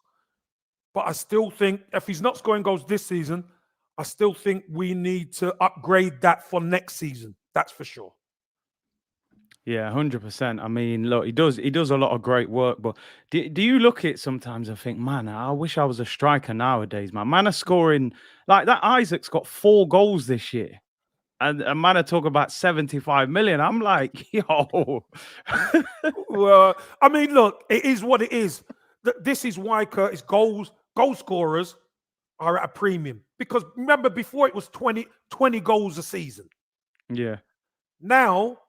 But I still think if he's not scoring goals this season, I still think we need to upgrade that for next season. That's for sure. Yeah, 100%. I mean, look, he does a lot of great work, but do you look at it sometimes and think, man, I wish I was a striker nowadays, man. Man are scoring, like that Isaac's got 4 goals this year. And man are talking about 75 million. I'm like, yo. Well, I mean, look, it is what it is. This is why, Curtis, goal scorers are at a premium. Because remember, before it was 20 goals a season. Yeah. Now,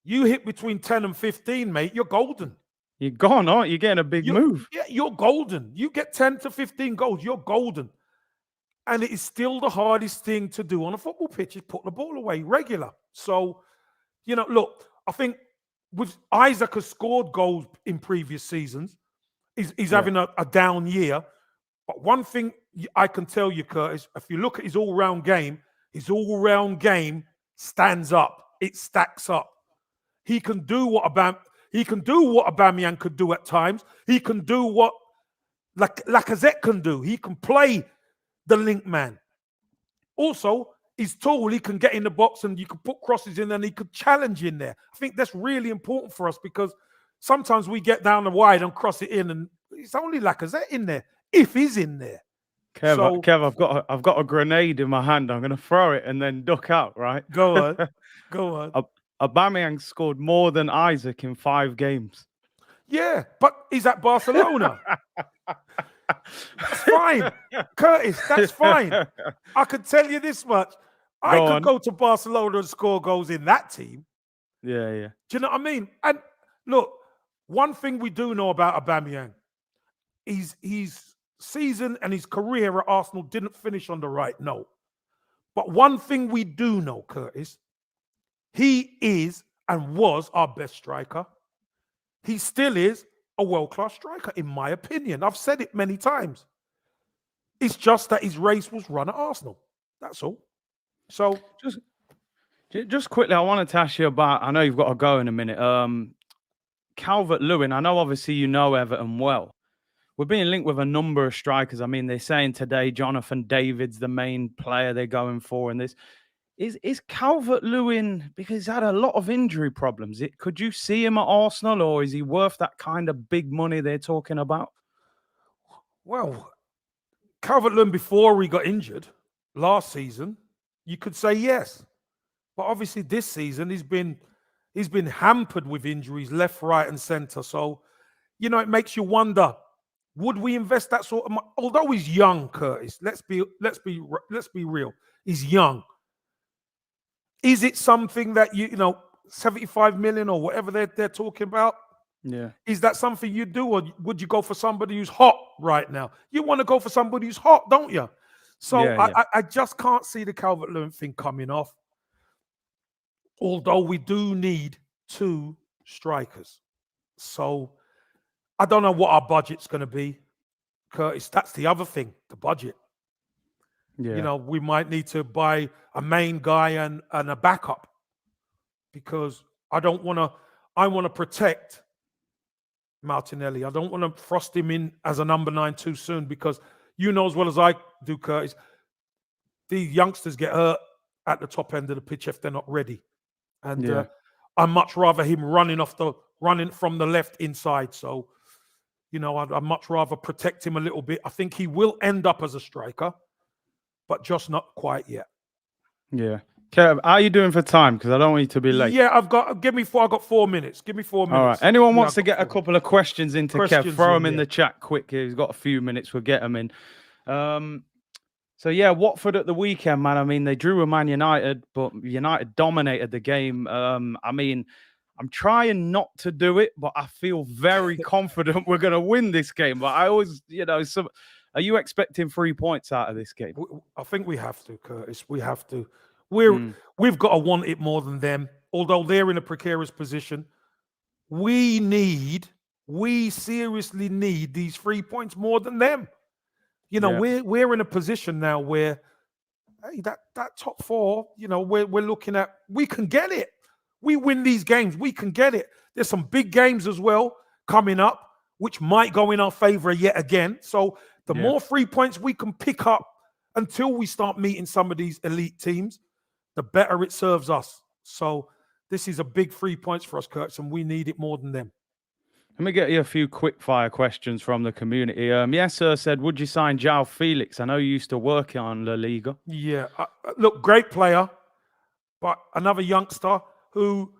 you hit between 10 and 15, mate, you're golden. You're gone, aren't you? You're getting a big move. Yeah, you're golden. You get 10 to 15 goals, you're golden. And it is still the hardest thing to do on a football pitch is put the ball away regular. So, look, I think with Isaac has scored goals in previous seasons. He's having a down year. But one thing I can tell you, Curtis, if you look at his all-round game stands up. It stacks up. He can do what Aubameyang could do at times. He can do what Lacazette can do. He can play the link man. Also, he's tall. He can get in the box and you can put crosses in and he could challenge in there. I think that's really important for us because sometimes we get down the wide and cross it in and it's only Lacazette in there, if he's in there. Kev, I've got a grenade in my hand. I'm going to throw it and then duck out, right? Go on. Aubameyang scored more than Isaac in 5 games. Yeah, but he's at Barcelona. That's fine. Curtis, that's fine. I can tell you this much. I could go to Barcelona and score goals in that team. Yeah. Do you know what I mean? And look, one thing we do know about Aubameyang, his season and his career at Arsenal didn't finish on the right note. But one thing we do know, Curtis, he is and was our best striker. He still is a world-class striker, in my opinion. I've said it many times. It's just that his race was run at Arsenal. That's all. So just quickly, I wanted to ask you about, I know you've got to go in a minute. Calvert-Lewin, I know obviously you know Everton well. We're being linked with a number of strikers. I mean, they're saying today Jonathan David's the main player they're going for in this. Is Calvert-Lewin, because he's had a lot of injury problems, could you see him at Arsenal or is he worth that kind of big money they're talking about? Well, Calvert-Lewin before he got injured last season, you could say yes. But obviously this season he's been hampered with injuries left, right and centre. So, it makes you wonder, would we invest that sort of money? Although he's young, Curtis, let's be real. He's young. Is it something that 75 million or whatever they're talking about? Yeah. Is that something you do, or would you go for somebody who's hot right now? You want to go for somebody who's hot, don't you? So I just can't see the Calvert-Lewin thing coming off. Although we do need 2 strikers. So I don't know what our budget's going to be, Curtis. That's the other thing, the budget. Yeah. We might need to buy a main guy and a backup because I want to protect Martinelli. I don't want to thrust him in as a number 9 too soon because you know as well as I do, Curtis, the youngsters get hurt at the top end of the pitch if they're not ready. And I'd much rather him running from the left inside. So, I'd much rather protect him a little bit. I think he will end up as a striker, but just not quite yet. Yeah. Kev, how are you doing for time? Because I don't want you to be late. Yeah, I've got 4 minutes. Give me 4 minutes. All right. Anyone wants to get a couple of questions into Kev, throw them in the chat quick. He's got a few minutes. We'll get them in. So, Watford at the weekend, man. I mean, they drew with Man United, but United dominated the game. I mean, I'm trying not to do it, but I feel very confident we're going to win this game. But I always, are you expecting 3 points out of this game? I think we have to, Curtis. We have to. We've got to want it more than them. Although they're in a precarious position, we seriously need these 3 points more than them. We're in a position now where, hey, that top 4, we're looking at, we can get it. We win these games, we can get it. There's some big games as well coming up, which might go in our favor yet again. So the more 3 points we can pick up until we start meeting some of these elite teams, the better it serves us. So this is a big 3 points for us, Curtis, and we need it more than them. Let me get you a few quick fire questions from the community. Yes, sir said, would you sign João Felix? I know you used to work on La Liga. Yeah, look, great player, but another youngster who,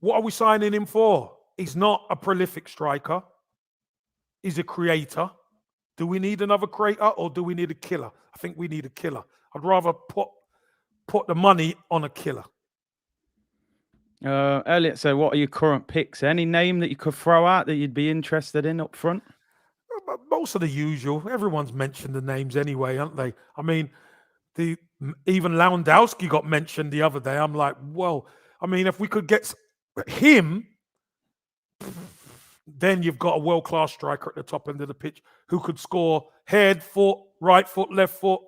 what are we signing him for? He's not a prolific striker. He's a creator. Do we need another creator or do we need a killer? I think we need a killer. I'd rather put the money on a killer. Elliot said, what are your current picks? Any name that you could throw out that you'd be interested in up front? Most of the usual. Everyone's mentioned the names anyway, aren't they? I mean, even Lewandowski got mentioned the other day. I'm like, well, I mean, if we could get him, then you've got a world-class striker at the top end of the pitch who could score head, foot, right foot, left foot,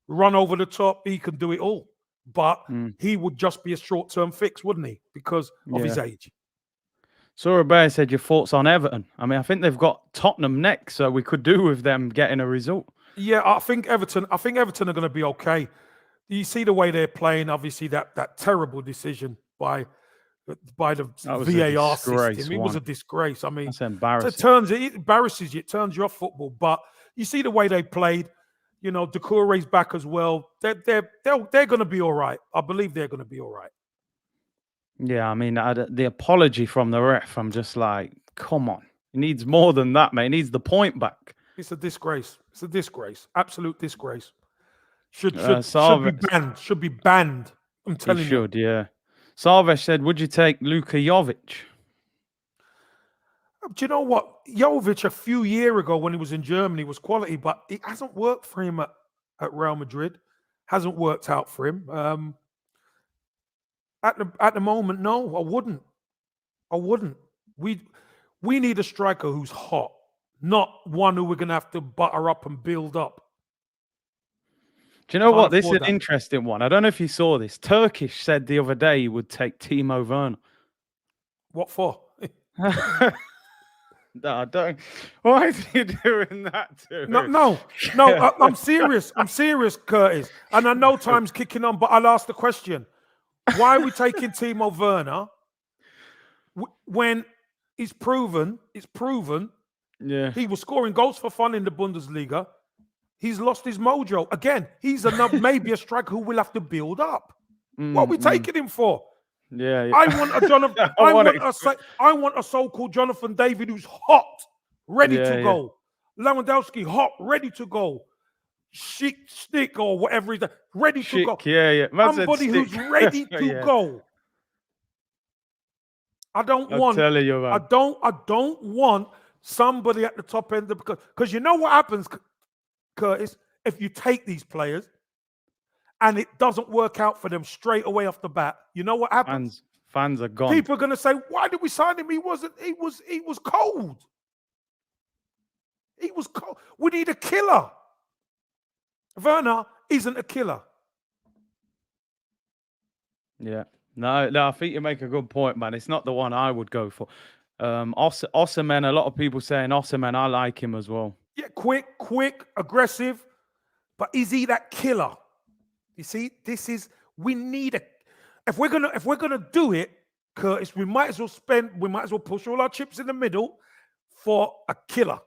run over the top. He can do it all. But he would just be a short-term fix, wouldn't he? Because of his age. Sora Bear said, your thoughts on Everton? I mean, I think they've got Tottenham next, so we could do with them getting a result. Yeah, I think Everton are going to be okay. You see the way they're playing, obviously, that terrible decision by the VAR system. It was a disgrace. I mean, that's embarrassing. It embarrasses you. It turns you off football. But you see the way they played. You know, Doucouré's back as well. They're going to be all right. I believe they're going to be all right. Yeah, I mean, the apology from the ref, I'm just like, come on. He needs more than that, mate. He needs the point back. It's a disgrace. It's a disgrace. Absolute disgrace. Should be banned. Should be banned. I'm telling you. Yeah. Salvesh said, would you take Luka Jovic? Do you know what? Jovic a few years ago when he was in Germany was quality, but it hasn't worked for him at Real Madrid. Hasn't worked out for him. At the moment, no, I wouldn't. We need a striker who's hot, not one who we're going to have to butter up and build up. Do you know what? This is an interesting one. I don't know if you saw this. Turkish said the other day he would take Timo Werner. What for? No, I don't. Why is he doing that to No. I'm serious. I'm serious, Curtis. And I know time's kicking on, but I'll ask the question. Why are we taking Timo Werner when it's proven he was scoring goals for fun in the Bundesliga? He's lost his mojo. Again, he's maybe a striker who will have to build up. What are we taking him for? Yeah. I want a Jonathan. I want a so-called Jonathan David who's hot, ready to go. Lewandowski, hot, ready to go. Stick or whatever he's ready to go. Yeah. Somebody who's ready to go. I don't want somebody at the top end because you know what happens, Curtis, if you take these players and it doesn't work out for them straight away off the bat, you know what happens? Fans are gone. People are going to say, why did we sign him? He was cold. He was cold. We need a killer. Werner isn't a killer. Yeah. No, I think you make a good point, man. It's not the one I would go for. Osimhen, a lot of people saying Osimhen, I like him as well. Yeah, quick, aggressive. But is he that killer? You see, we need if we're gonna do it, Curtis, we might as well push all our chips in the middle for a killer.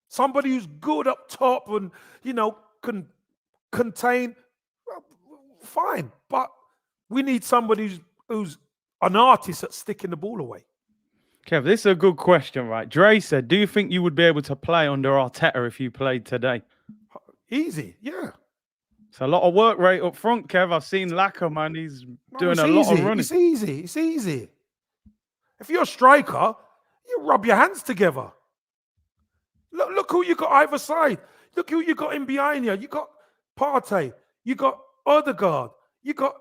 Somebody who's good up top and, can contain, fine. But we need somebody who's an artist at sticking the ball away. Kev, this is a good question, right? Dre said, do you think you would be able to play under Arteta if you played today? Easy, yeah. It's a lot of work rate up front, Kev. I've seen Lacquer, man. He's doing a lot of running. It's easy. If you're a striker, you rub your hands together. Look who you got either side. Look who you got in behind you. You got Partey. You got Odegaard. You got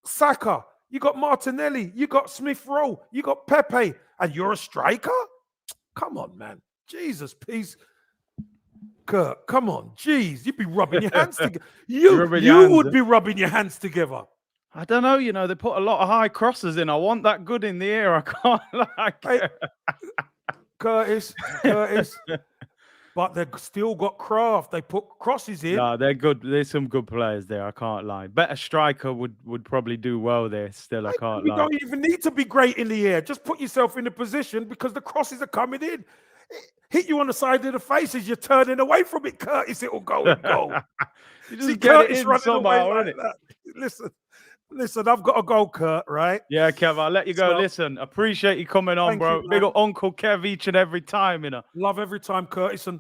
Saka. You got Martinelli. You got Smith Rowe. You got Pepe. And you're a striker? Come on, man. Jesus, please. Kurt, come on. Jeez, you'd be rubbing your hands together. You would be rubbing your hands together. I don't know. They put a lot of high crosses in. I want that good in the air. I can't like it. Curtis. But they've still got craft. They put crosses in. No, they're good. There's some good players there. I can't lie. Better striker would probably do well there. Still, I can't lie. You don't even need to be great in the air. Just put yourself in a position because the crosses are coming in. Hit you on the side of the face as you're turning away from it, Curtis. It will go and go. You just get Curtis it in somehow, like that. Listen, Listen, I've got to go, Kurt, right? Yeah, Kev, I'll let you go. So, Listen, appreciate you coming on, thank bro. you, Big man. up Uncle Kev each and every time, you know. Love every time, Curtis, and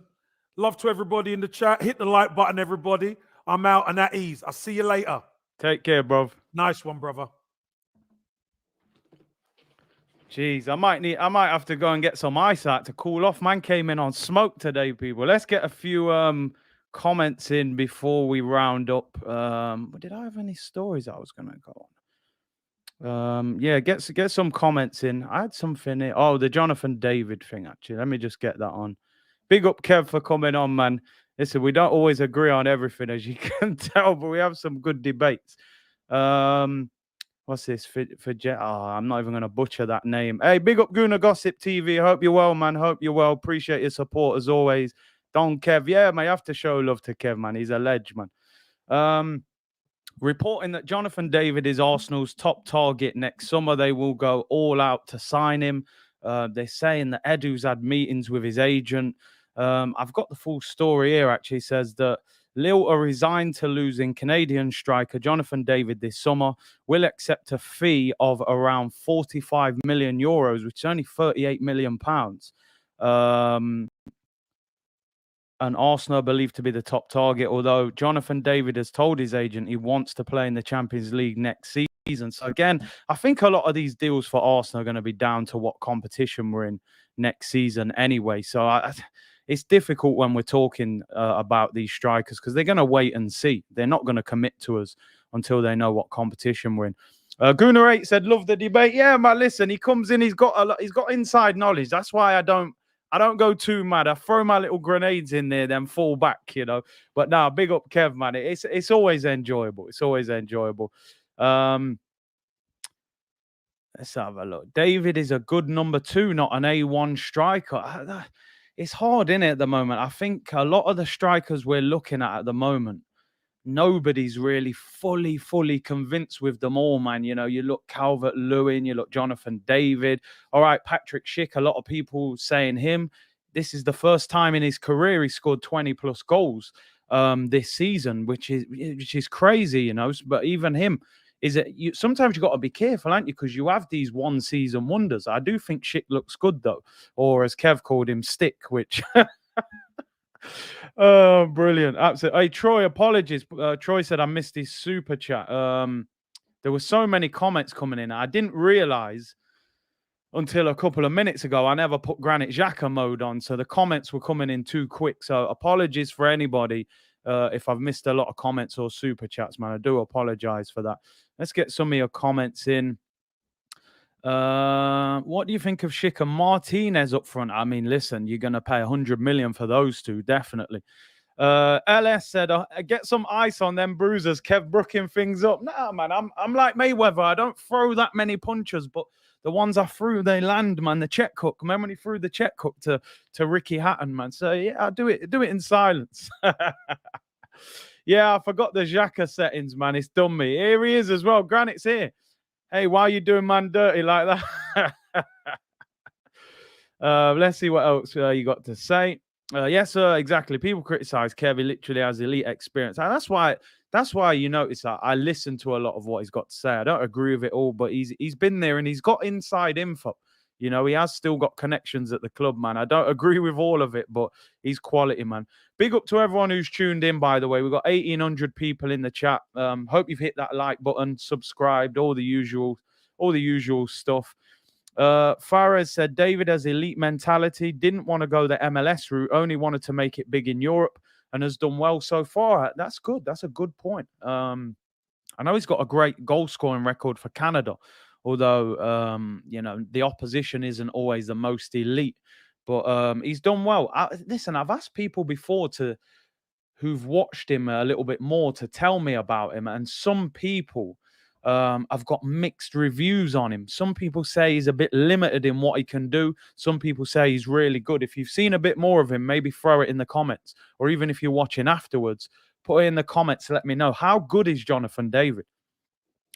love to everybody in the chat. Hit the like button, everybody. I'm out and at ease. I'll see you later. Take care, bro. Nice one, brother. Jeez, I might have to go and get some eyesight to cool off. Man came in on smoke today, people. Let's get a few comments in before we round up. Did I have any stories I was gonna go on? Yeah, get some comments in. I had something here. Oh, the Jonathan David thing, actually. Let me just get that on. Big up Kev for coming on, man. Listen, we don't always agree on everything, as you can tell, but we have some good debates. What's this? I'm not even going to butcher that name. Hey, big up Guna Gossip TV. Hope you're well, man. Hope you're well. Appreciate your support as always. Don Kev. Yeah, man, you have to show love to Kev, man. He's a ledge, man. Reporting that Jonathan David is Arsenal's top target next summer. They will go all out to sign him. They're saying that Edu's had meetings with his agent. I've got the full story here, actually. It says that Lille are resigned to losing Canadian striker Jonathan David this summer, will accept a fee of around 45 million euros, which is only 38 million pounds. And Arsenal are believed to be the top target, although Jonathan David has told his agent he wants to play in the Champions League next season. So again, I think a lot of these deals for Arsenal are going to be down to what competition we're in next season anyway. So it's difficult when we're talking about these strikers because they're going to wait and see. They're not going to commit to us until they know what competition we're in. Gunnar 8 said, love the debate. Yeah, man, listen, he comes in, he's got inside knowledge. That's why I don't go too mad. I throw my little grenades in there, then fall back, you know. But now, big up Kev, man. It's always enjoyable. It's always enjoyable. Let's have a look. David is a good number 2, not an A1 striker. It's hard, isn't it, at the moment? I think a lot of the strikers we're looking at the moment, nobody's really fully convinced with them all, man. You know, you look Calvert-Lewin, you look Jonathan David. All right, Patrick Schick, a lot of people saying him. This is the first time in his career he scored 20+ goals this season, which is crazy, you know. But even him, sometimes you got to be careful, aren't you? Because you have these one-season wonders. I do think Schick looks good, though, or as Kev called him, Stick, which... Oh, brilliant. Absolutely. Hey, Troy, apologies. Troy said I missed his super chat. There were so many comments coming in. I didn't realize until a couple of minutes ago, I never put Granit Xhaka mode on. So the comments were coming in too quick. So apologies for anybody if I've missed a lot of comments or super chats, man. I do apologize for that. Let's get some of your comments in. What do you think of Schick and Martinez up front? I mean, listen, you're going to pay 100 million for those two, definitely. LS said, get some ice on them bruisers. Kev brooking things up. Nah, man, I'm like Mayweather. I don't throw that many punches, but the ones I threw, they land, man. The check hook. Remember when he threw the check hook to Ricky Hatton, man? So yeah, I do it in silence. Yeah, I forgot the Xhaka settings, man. It's done me. Here he is as well. Granite's here. Hey, why are you doing man dirty like that? Let's see what else you got to say. Yes, sir, exactly. People criticize Kevin literally has elite experience. And that's why you notice that I listen to a lot of what he's got to say. I don't agree with it all, but he's been there and he's got inside info. You know, he has still got connections at the club, man. I don't agree with all of it, but he's quality, man. Big up to everyone who's tuned in, by the way. We've got 1,800 people in the chat. Hope you've hit that like button, subscribed, all the usual stuff. Farah said David has elite mentality, didn't want to go the MLS route, only wanted to make it big in Europe and has done well so far. That's good. That's a good point. I know he's got a great goal scoring record for Canada, although, you know, the opposition isn't always the most elite, but he's done well. Listen, I've asked people before who've watched him a little bit more to tell me about him, and some people I've got mixed reviews on him. Some people say he's a bit limited in what he can do. Some people say he's really good. If you've seen a bit more of him, maybe throw it in the comments, or even if you're watching afterwards, put it in the comments to let me know. How good is Jonathan David?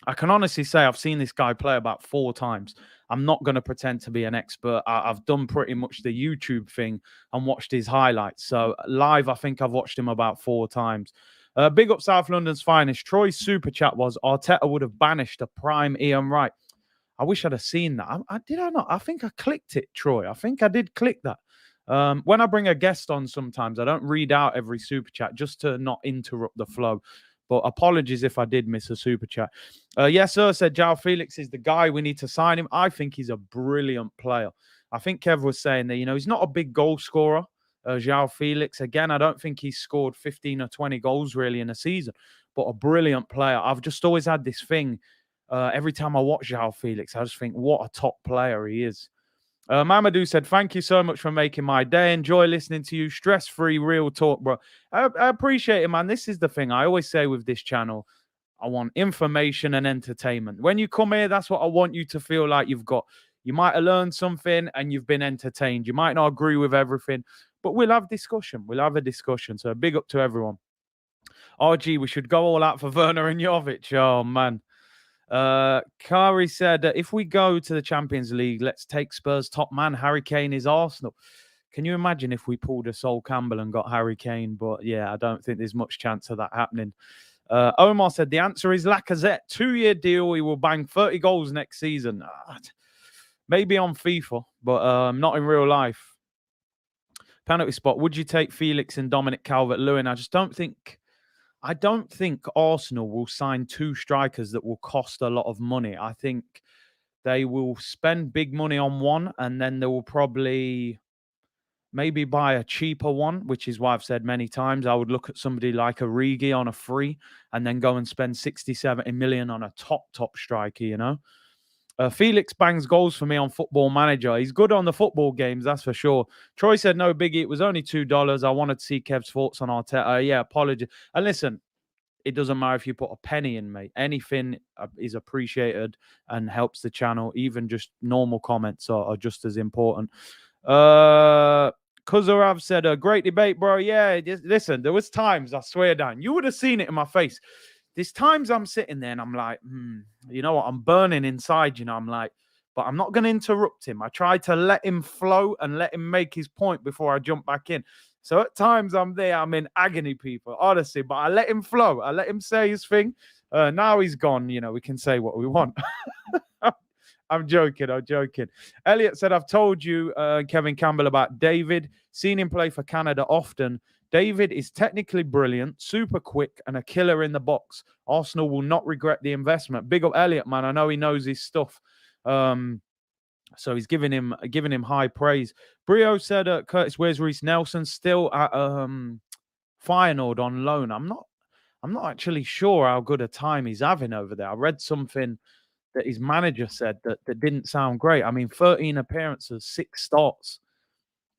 I can honestly say I've seen this guy play about 4 times. I'm not going to pretend to be an expert. I've done pretty much the YouTube thing and watched his highlights. So live, I think I've watched him about 4 times. Big up South London's finest. Troy's super chat was Arteta would have banished a prime Ian Wright. I wish I'd have seen that. Did I not? I think I clicked it, Troy. I think I did click that. When I bring a guest on sometimes, I don't read out every super chat just to not interrupt the flow. But apologies if I did miss a super chat. Yes, sir, said João Felix is the guy. We need to sign him. I think he's a brilliant player. I think Kev was saying that, he's not a big goal scorer, João Felix. Again, I don't think he's scored 15 or 20 goals really in a season, but a brilliant player. I've just always had this thing. Every time I watch João Felix, I just think, what a top player he is. Mamadou said, thank you so much for making my day. Enjoy listening to you. Stress-free, real talk, bro. I appreciate it, man. This is the thing I always say with this channel. I want information and entertainment. When you come here, that's what I want you to feel like you've got. You might have learned something and you've been entertained. You might not agree with everything, but we'll have discussion. We'll have a discussion. So big up to everyone. RG, we should go all out for Werner and Jovic. Oh, man. Kari said, if we go to the Champions League, let's take Spurs top man. Harry Kane is Arsenal. Can you imagine if we pulled a Sol Campbell and got Harry Kane? But yeah, I don't think there's much chance of that happening. Omar said, the answer is Lacazette. 2-year deal. He will bang 30 goals next season. Maybe on FIFA, but not in real life. Penalty spot. Would you take Felix and Dominic Calvert-Lewin? I don't think Arsenal will sign two strikers that will cost a lot of money. I think they will spend big money on one, and then they will probably maybe buy a cheaper one, which is why I've said many times I would look at somebody like Origi on a free and then go and spend 60, 70 million on a top striker, Felix bangs goals for me on Football Manager. He's good on the football games, that's for sure. Troy said, no biggie, it was only $2. I wanted to see Kev's thoughts on Arteta. Yeah, apologies. And listen, it doesn't matter if you put a penny in, mate. Anything is appreciated and helps the channel. Even just normal comments are just as important. Kuzarav said, a great debate, bro. Yeah, listen, there was times, I swear, Dan, you would have seen it in my face. There's times I'm sitting there and I'm like, you know what? I'm burning inside, I'm like, but I'm not going to interrupt him. I try to let him flow and let him make his point before I jump back in. So at times I'm there, I'm in agony, people, honestly, but I let him flow. I let him say his thing. Now he's gone, we can say what we want. I'm joking. Elliot said, I've told you, Kevin Campbell, about David. Seen him play for Canada often. David is technically brilliant, super quick, and a killer in the box. Arsenal will not regret the investment. Big up Elliot, man. I know he knows his stuff. So he's giving him high praise. Brio said, Curtis, where's Reece Nelson? Still at Feyenoord on loan. I'm not actually sure how good a time he's having over there. I read something that his manager said that didn't sound great. I mean, 13 appearances, 6 starts.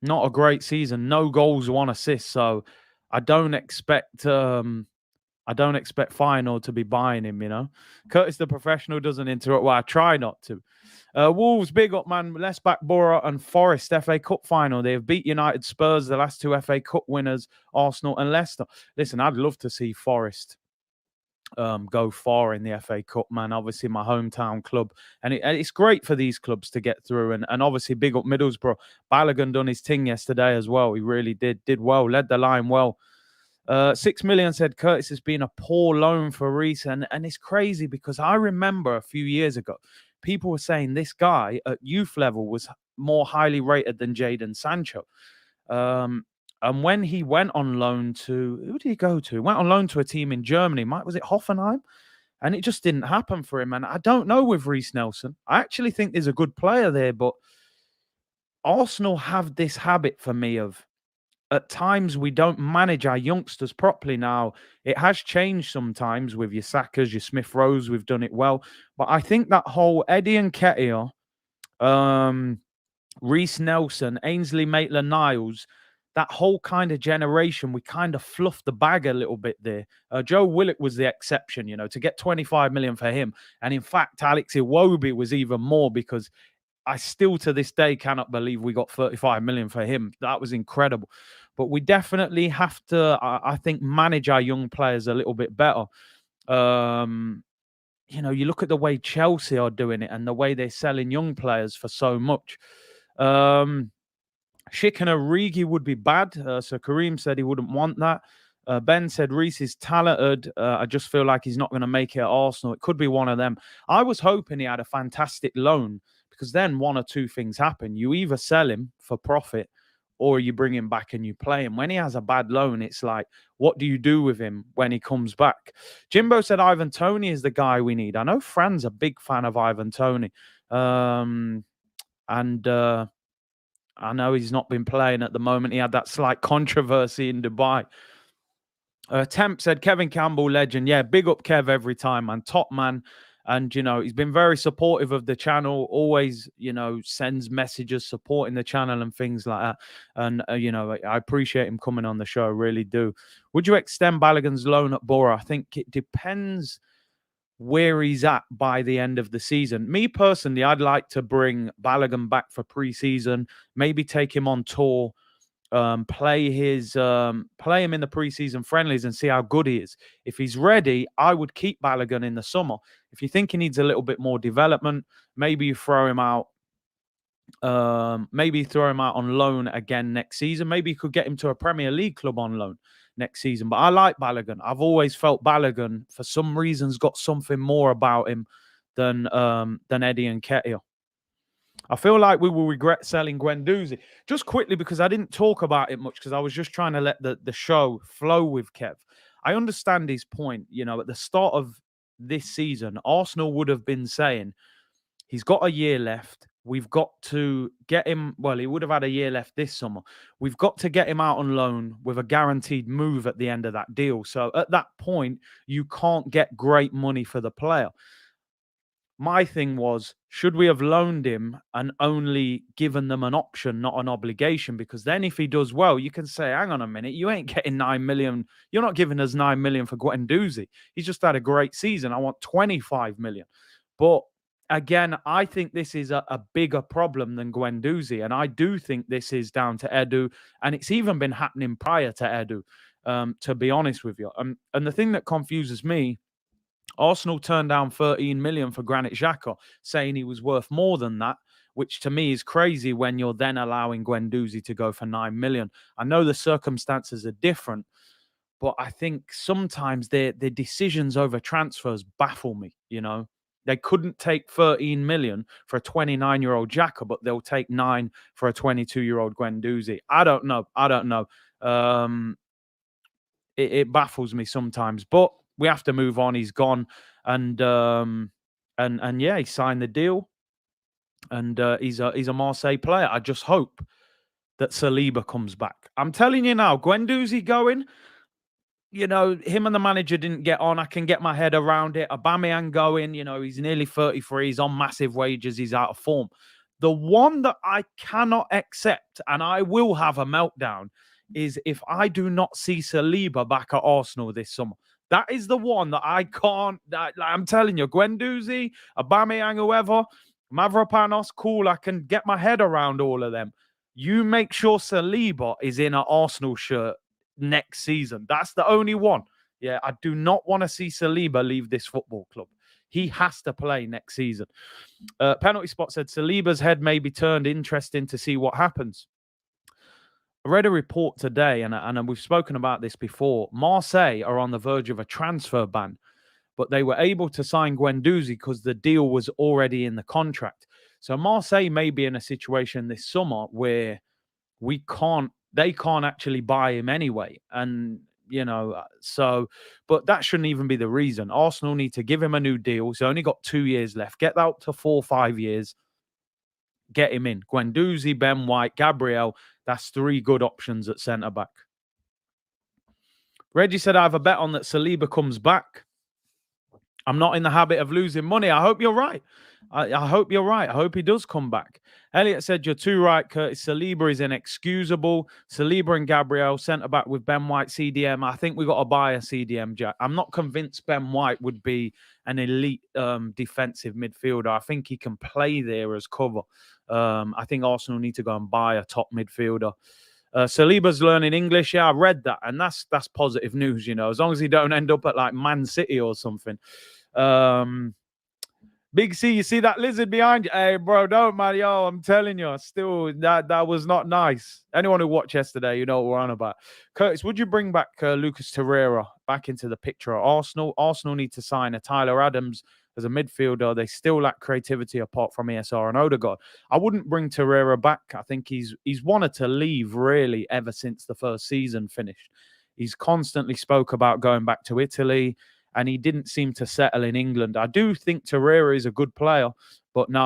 Not a great season. No goals, 1 assist. So I don't expect Feyenoord to be buying him, Curtis the professional doesn't interrupt. Well, I try not to. Wolves, big up, man. Let's back Borough and Forest FA Cup final. They have beat United, Spurs, the last 2 FA Cup winners, Arsenal and Leicester. Listen, I'd love to see Forest go far in the FA Cup, man. Obviously, my hometown club. And it's great for these clubs to get through. And obviously, big up Middlesbrough. Balogun done his thing yesterday as well. He really did well, led the line well. 6 million said Curtis has been a poor loan for Reece. And it's crazy because I remember a few years ago, people were saying this guy at youth level was more highly rated than Jadon Sancho. And when he went on loan to, who did he go to? He went on loan to a team in Germany. Was it Hoffenheim? And it just didn't happen for him. And I don't know with Reece Nelson. I actually think there's a good player there, but Arsenal have this habit for me of, at times we don't manage our youngsters properly. Now, it has changed sometimes with your Sakas, your Smith Rowes. We've done it well. But I think that whole Eddie Nketiah, Reece Nelson, Ainsley Maitland-Niles, that whole kind of generation, we kind of fluffed the bag a little bit there. Joe Willock was the exception, to get 25 million for him. And in fact, Alex Iwobi was even more, because I still to this day cannot believe we got 35 million for him. That was incredible. But we definitely have to, I think, manage our young players a little bit better. You look at the way Chelsea are doing it and the way they're selling young players for so much. Shik and Origi would be bad. So Kareem said he wouldn't want that. Ben said Reece is talented. I just feel like he's not going to make it at Arsenal. It could be one of them. I was hoping he had a fantastic loan, because then one or two things happen. You either sell him for profit or you bring him back and you play him. When he has a bad loan, it's like, what do you do with him when he comes back? Jimbo said Ivan Toney is the guy we need. I know Fran's a big fan of Ivan Toney. And I know he's not been playing at the moment. He had that slight controversy in Dubai. Temp said Kevin Campbell, legend. Yeah, big up Kev every time, man. Top man. And, he's been very supportive of the channel, always, sends messages supporting the channel and things like that. And, I appreciate him coming on the show, really do. Would you extend Balogun's loan at Borough? I think it depends where he's at by the end of the season. Me personally, I'd like to bring Balogun back for pre-season, maybe take him on tour, play him in the preseason friendlies and see how good he is. If he's ready, I would keep Balogun in the summer. If you think he needs a little bit more development, maybe you throw him out. Maybe throw him out on loan again next season. Maybe you could get him to a Premier League club on loan next season. But I like Balogun. I've always felt Balogun, for some reasons, got something more about him than Eddie Nketiah. I feel like we will regret selling Guendouzi. Just quickly, because I didn't talk about it much, because I was just trying to let the show flow with Kev. I understand his point. At the start of this season, Arsenal would have been saying, he's got a year left. We've got to get him. Well, he would have had a year left this summer. We've got to get him out on loan with a guaranteed move at the end of that deal. So at that point, you can't get great money for the player. My thing was, should we have loaned him and only given them an option, not an obligation? Because then if he does well, you can say, hang on a minute, you ain't getting 9 million. You're not giving us 9 million for Guendouzi. He's just had a great season. I want 25 million. But again, I think this is a bigger problem than Guendouzi. And I do think this is down to Edu. And it's even been happening prior to Edu, to be honest with you. And the thing that confuses me, Arsenal turned down 13 million for Granit Xhaka, saying he was worth more than that, which to me is crazy when you're then allowing Guendouzi to go for 9 million. I know the circumstances are different, but I think sometimes the decisions over transfers baffle me, They couldn't take 13 million for a 29-year-old Xhaka, but they'll take 9 for a 22-year-old Guendouzi. I don't know. It baffles me sometimes, but we have to move on. He's gone, and yeah, he signed the deal, and he's a Marseille player. I just hope that Saliba comes back. I'm telling you now, Guendouzi going, him and the manager didn't get on. I can get my head around it. Aubameyang going, he's nearly 33. He's on massive wages. He's out of form. The one that I cannot accept, and I will have a meltdown, is if I do not see Saliba back at Arsenal this summer. That is the one that I can't. I'm telling you, Guendouzi, Aubameyang, whoever, Mavropanos, cool. I can get my head around all of them. You make sure Saliba is in an Arsenal shirt next season. That's the only one. Yeah, I do not want to see Saliba leave this football club. He has to play next season. Penalty Spot said Saliba's head may be turned. Interesting to see what happens. I read a report today, and we've spoken about this before. Marseille are on the verge of a transfer ban, but they were able to sign Guendouzi because the deal was already in the contract. So Marseille may be in a situation this summer where they can't actually buy him anyway. And, but that shouldn't even be the reason. Arsenal need to give him a new deal. He's only got 2 years left. Get that up to 4 or 5 years. Get him in. Guendouzi, Ben White, Gabriel. That's 3 good options at centre-back. Reggie said, I have a bet on that Saliba comes back. I'm not in the habit of losing money. I hope you're right. I hope you're right. I hope he does come back. Elliot said, you're too right, Curtis. Saliba is inexcusable. Saliba and Gabriel, centre-back with Ben White, CDM. I think we got to buy a CDM, Jack. I'm not convinced Ben White would be an elite defensive midfielder. I think he can play there as cover. I think Arsenal need to go and buy a top midfielder. Saliba's learning English. Yeah, I read that. And that's positive news, as long as he don't end up at like Man City or something. Big C, you see that lizard behind you? Hey, bro, don't, man. Yo, I'm telling you, still, that was not nice. Anyone who watched yesterday, you know what we're on about. Curtis, would you bring back Lucas Torreira back into the picture at Arsenal? Arsenal need to sign a Tyler Adams as a midfielder. They still lack creativity apart from ESR and Odegaard. I wouldn't bring Torreira back. I think he's wanted to leave, really, ever since the first season finished. He's constantly spoke about going back to Italy, and he didn't seem to settle in England. I do think Torreira is a good player, but no,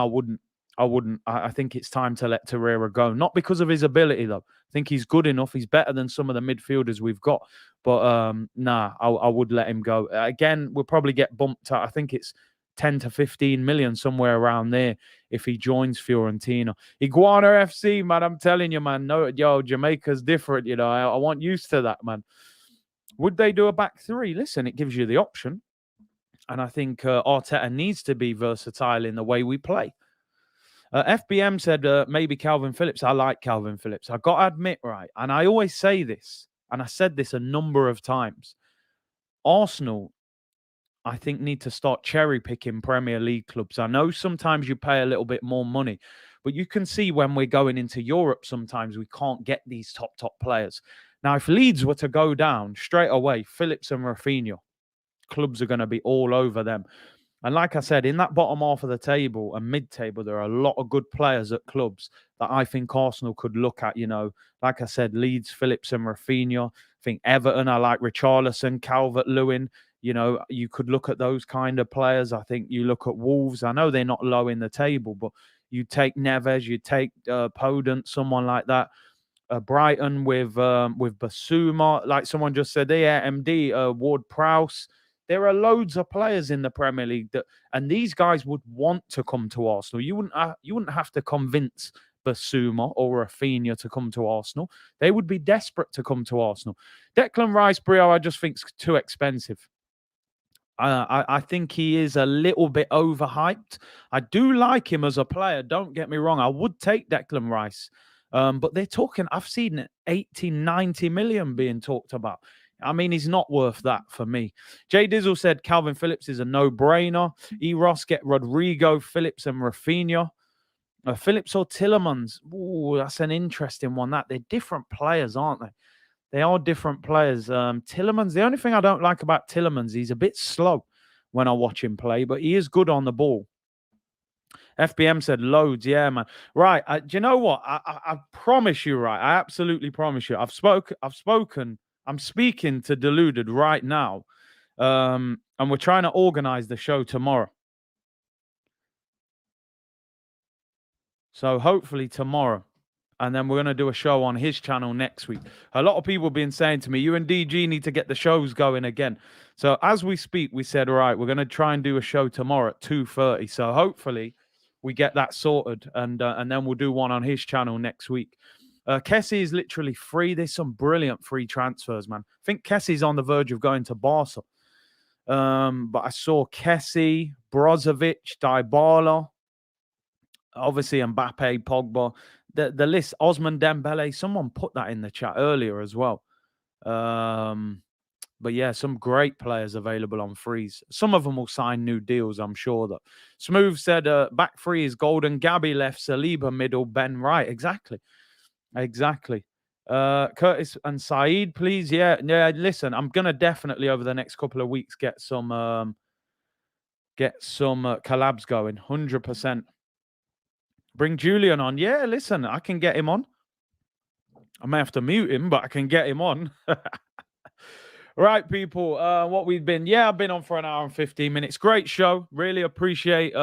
I wouldn't. I think it's time to let Torreira go. Not because of his ability, though. I think he's good enough. He's better than some of the midfielders we've got. But nah, I would let him go. Again, we'll probably get bumped. I think it's 10 to 15 million, somewhere around there, if he joins Fiorentina. Iguana FC, man, I'm telling you, man. No, yo, Jamaica's different, you know. I want used to that, man. Would they do a back three? Listen, it gives you the option. And I think Arteta needs to be versatile in the way we play. FBM said maybe Calvin Phillips. I like Calvin Phillips. I got to admit, right, and I always say this, and I said this a number of times. Arsenal, I think, need to start cherry-picking Premier League clubs. I know sometimes you pay a little bit more money, but you can see when we're going into Europe, sometimes we can't get these top players. Now, if Leeds were to go down straight away, Phillips and Rafinha, clubs are going to be all over them. And like I said, in that bottom half of the table and mid-table, there are a lot of good players at clubs that I think Arsenal could look at. You know, like I said, Leeds, Phillips and Rafinha. I think Everton, I like Richarlison, Calvert-Lewin. You know, you could look at those kind of players. I think you look at Wolves. I know they're not low in the table, but you take Neves, you take Podent, someone like that. Brighton with Basuma, like someone just said, MD, Ward-Prowse. There are loads of players in the Premier League and these guys would want to come to Arsenal. You wouldn't have to convince Basuma or Rafinha to come to Arsenal. They would be desperate to come to Arsenal. Declan Rice, Brio, I just think is too expensive. I think he is a little bit overhyped. I do like him as a player. Don't get me wrong. I would take Declan Rice. But they're talking, I've seen 80, 90 million being talked about. I mean, he's not worth that for me. Jay Dizzle said Calvin Phillips is a no-brainer. Ross, get Rodrigo, Phillips and Rafinha. Phillips or Tielemans. Ooh, that's an interesting one. They're different players, aren't they? They are different players. Tielemans, the only thing I don't like about Tielemans, he's a bit slow when I watch him play, but he is good on the ball. FBM said loads. Yeah, man. Right. Do you know what? I promise you, right? I absolutely promise you. I've spoken. I'm speaking to Deluded right now. And we're trying to organize the show tomorrow. So hopefully tomorrow. And then we're going to do a show on his channel next week. A lot of people have been saying to me, you and DG need to get the shows going again. So as we speak, we said, all right, we're going to try and do a show tomorrow at 2:30. So hopefully we get that sorted. And then we'll do one on his channel next week. Kessie is literally free. There's some brilliant free transfers, man. I think Kessie's on the verge of going to Barca. But I saw Kessie, Brozovic, Dybala, obviously Mbappe, Pogba. The list, Osman Dembele, someone put that in the chat earlier as well. But yeah, some great players available on frees. Some of them will sign new deals, I'm sure. That Smooth said back free is golden. Gabby left, Saliba middle, Ben right. Exactly. Curtis and Saeed, please. Yeah. Listen, I'm gonna definitely over the next couple of weeks get some collabs going. 100%. Bring Julian on. Yeah, listen, I can get him on. I may have to mute him, but I can get him on. Right, people, what we've been. Yeah, I've been on for an hour and 15 minutes. Great show. Really appreciate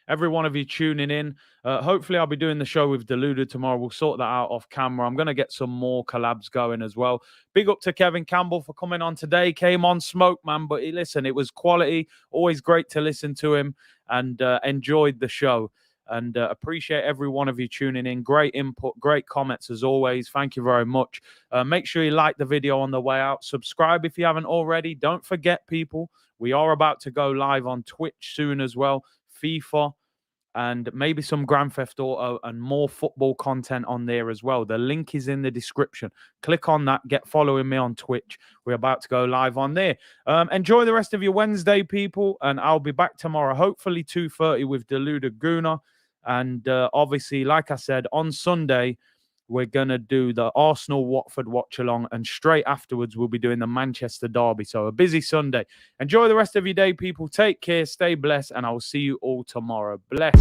every one of you tuning in. Hopefully, I'll be doing the show with Deluded tomorrow. We'll sort that out off camera. I'm going to get some more collabs going as well. Big up to Kevin Campbell for coming on today. Came on smoke, man. But listen, it was quality. Always great to listen to him and enjoyed the show. And appreciate every one of you tuning in. Great input, great comments as always. Thank you very much. Make sure you like the video on the way out. Subscribe if you haven't already. Don't forget, people, we are about to go live on Twitch soon as well. FIFA and maybe some Grand Theft Auto and more football content on there as well. The link is in the description. Click on that. Get following me on Twitch. We're about to go live on there. Enjoy the rest of your Wednesday, people, and I'll be back tomorrow, hopefully 2:30 with Deluded Guna. And obviously, like I said, on Sunday, we're going to do the Arsenal-Watford watch-along, and straight afterwards, we'll be doing the Manchester Derby. So a busy Sunday. Enjoy the rest of your day, people. Take care, stay blessed, and I will see you all tomorrow. Bless.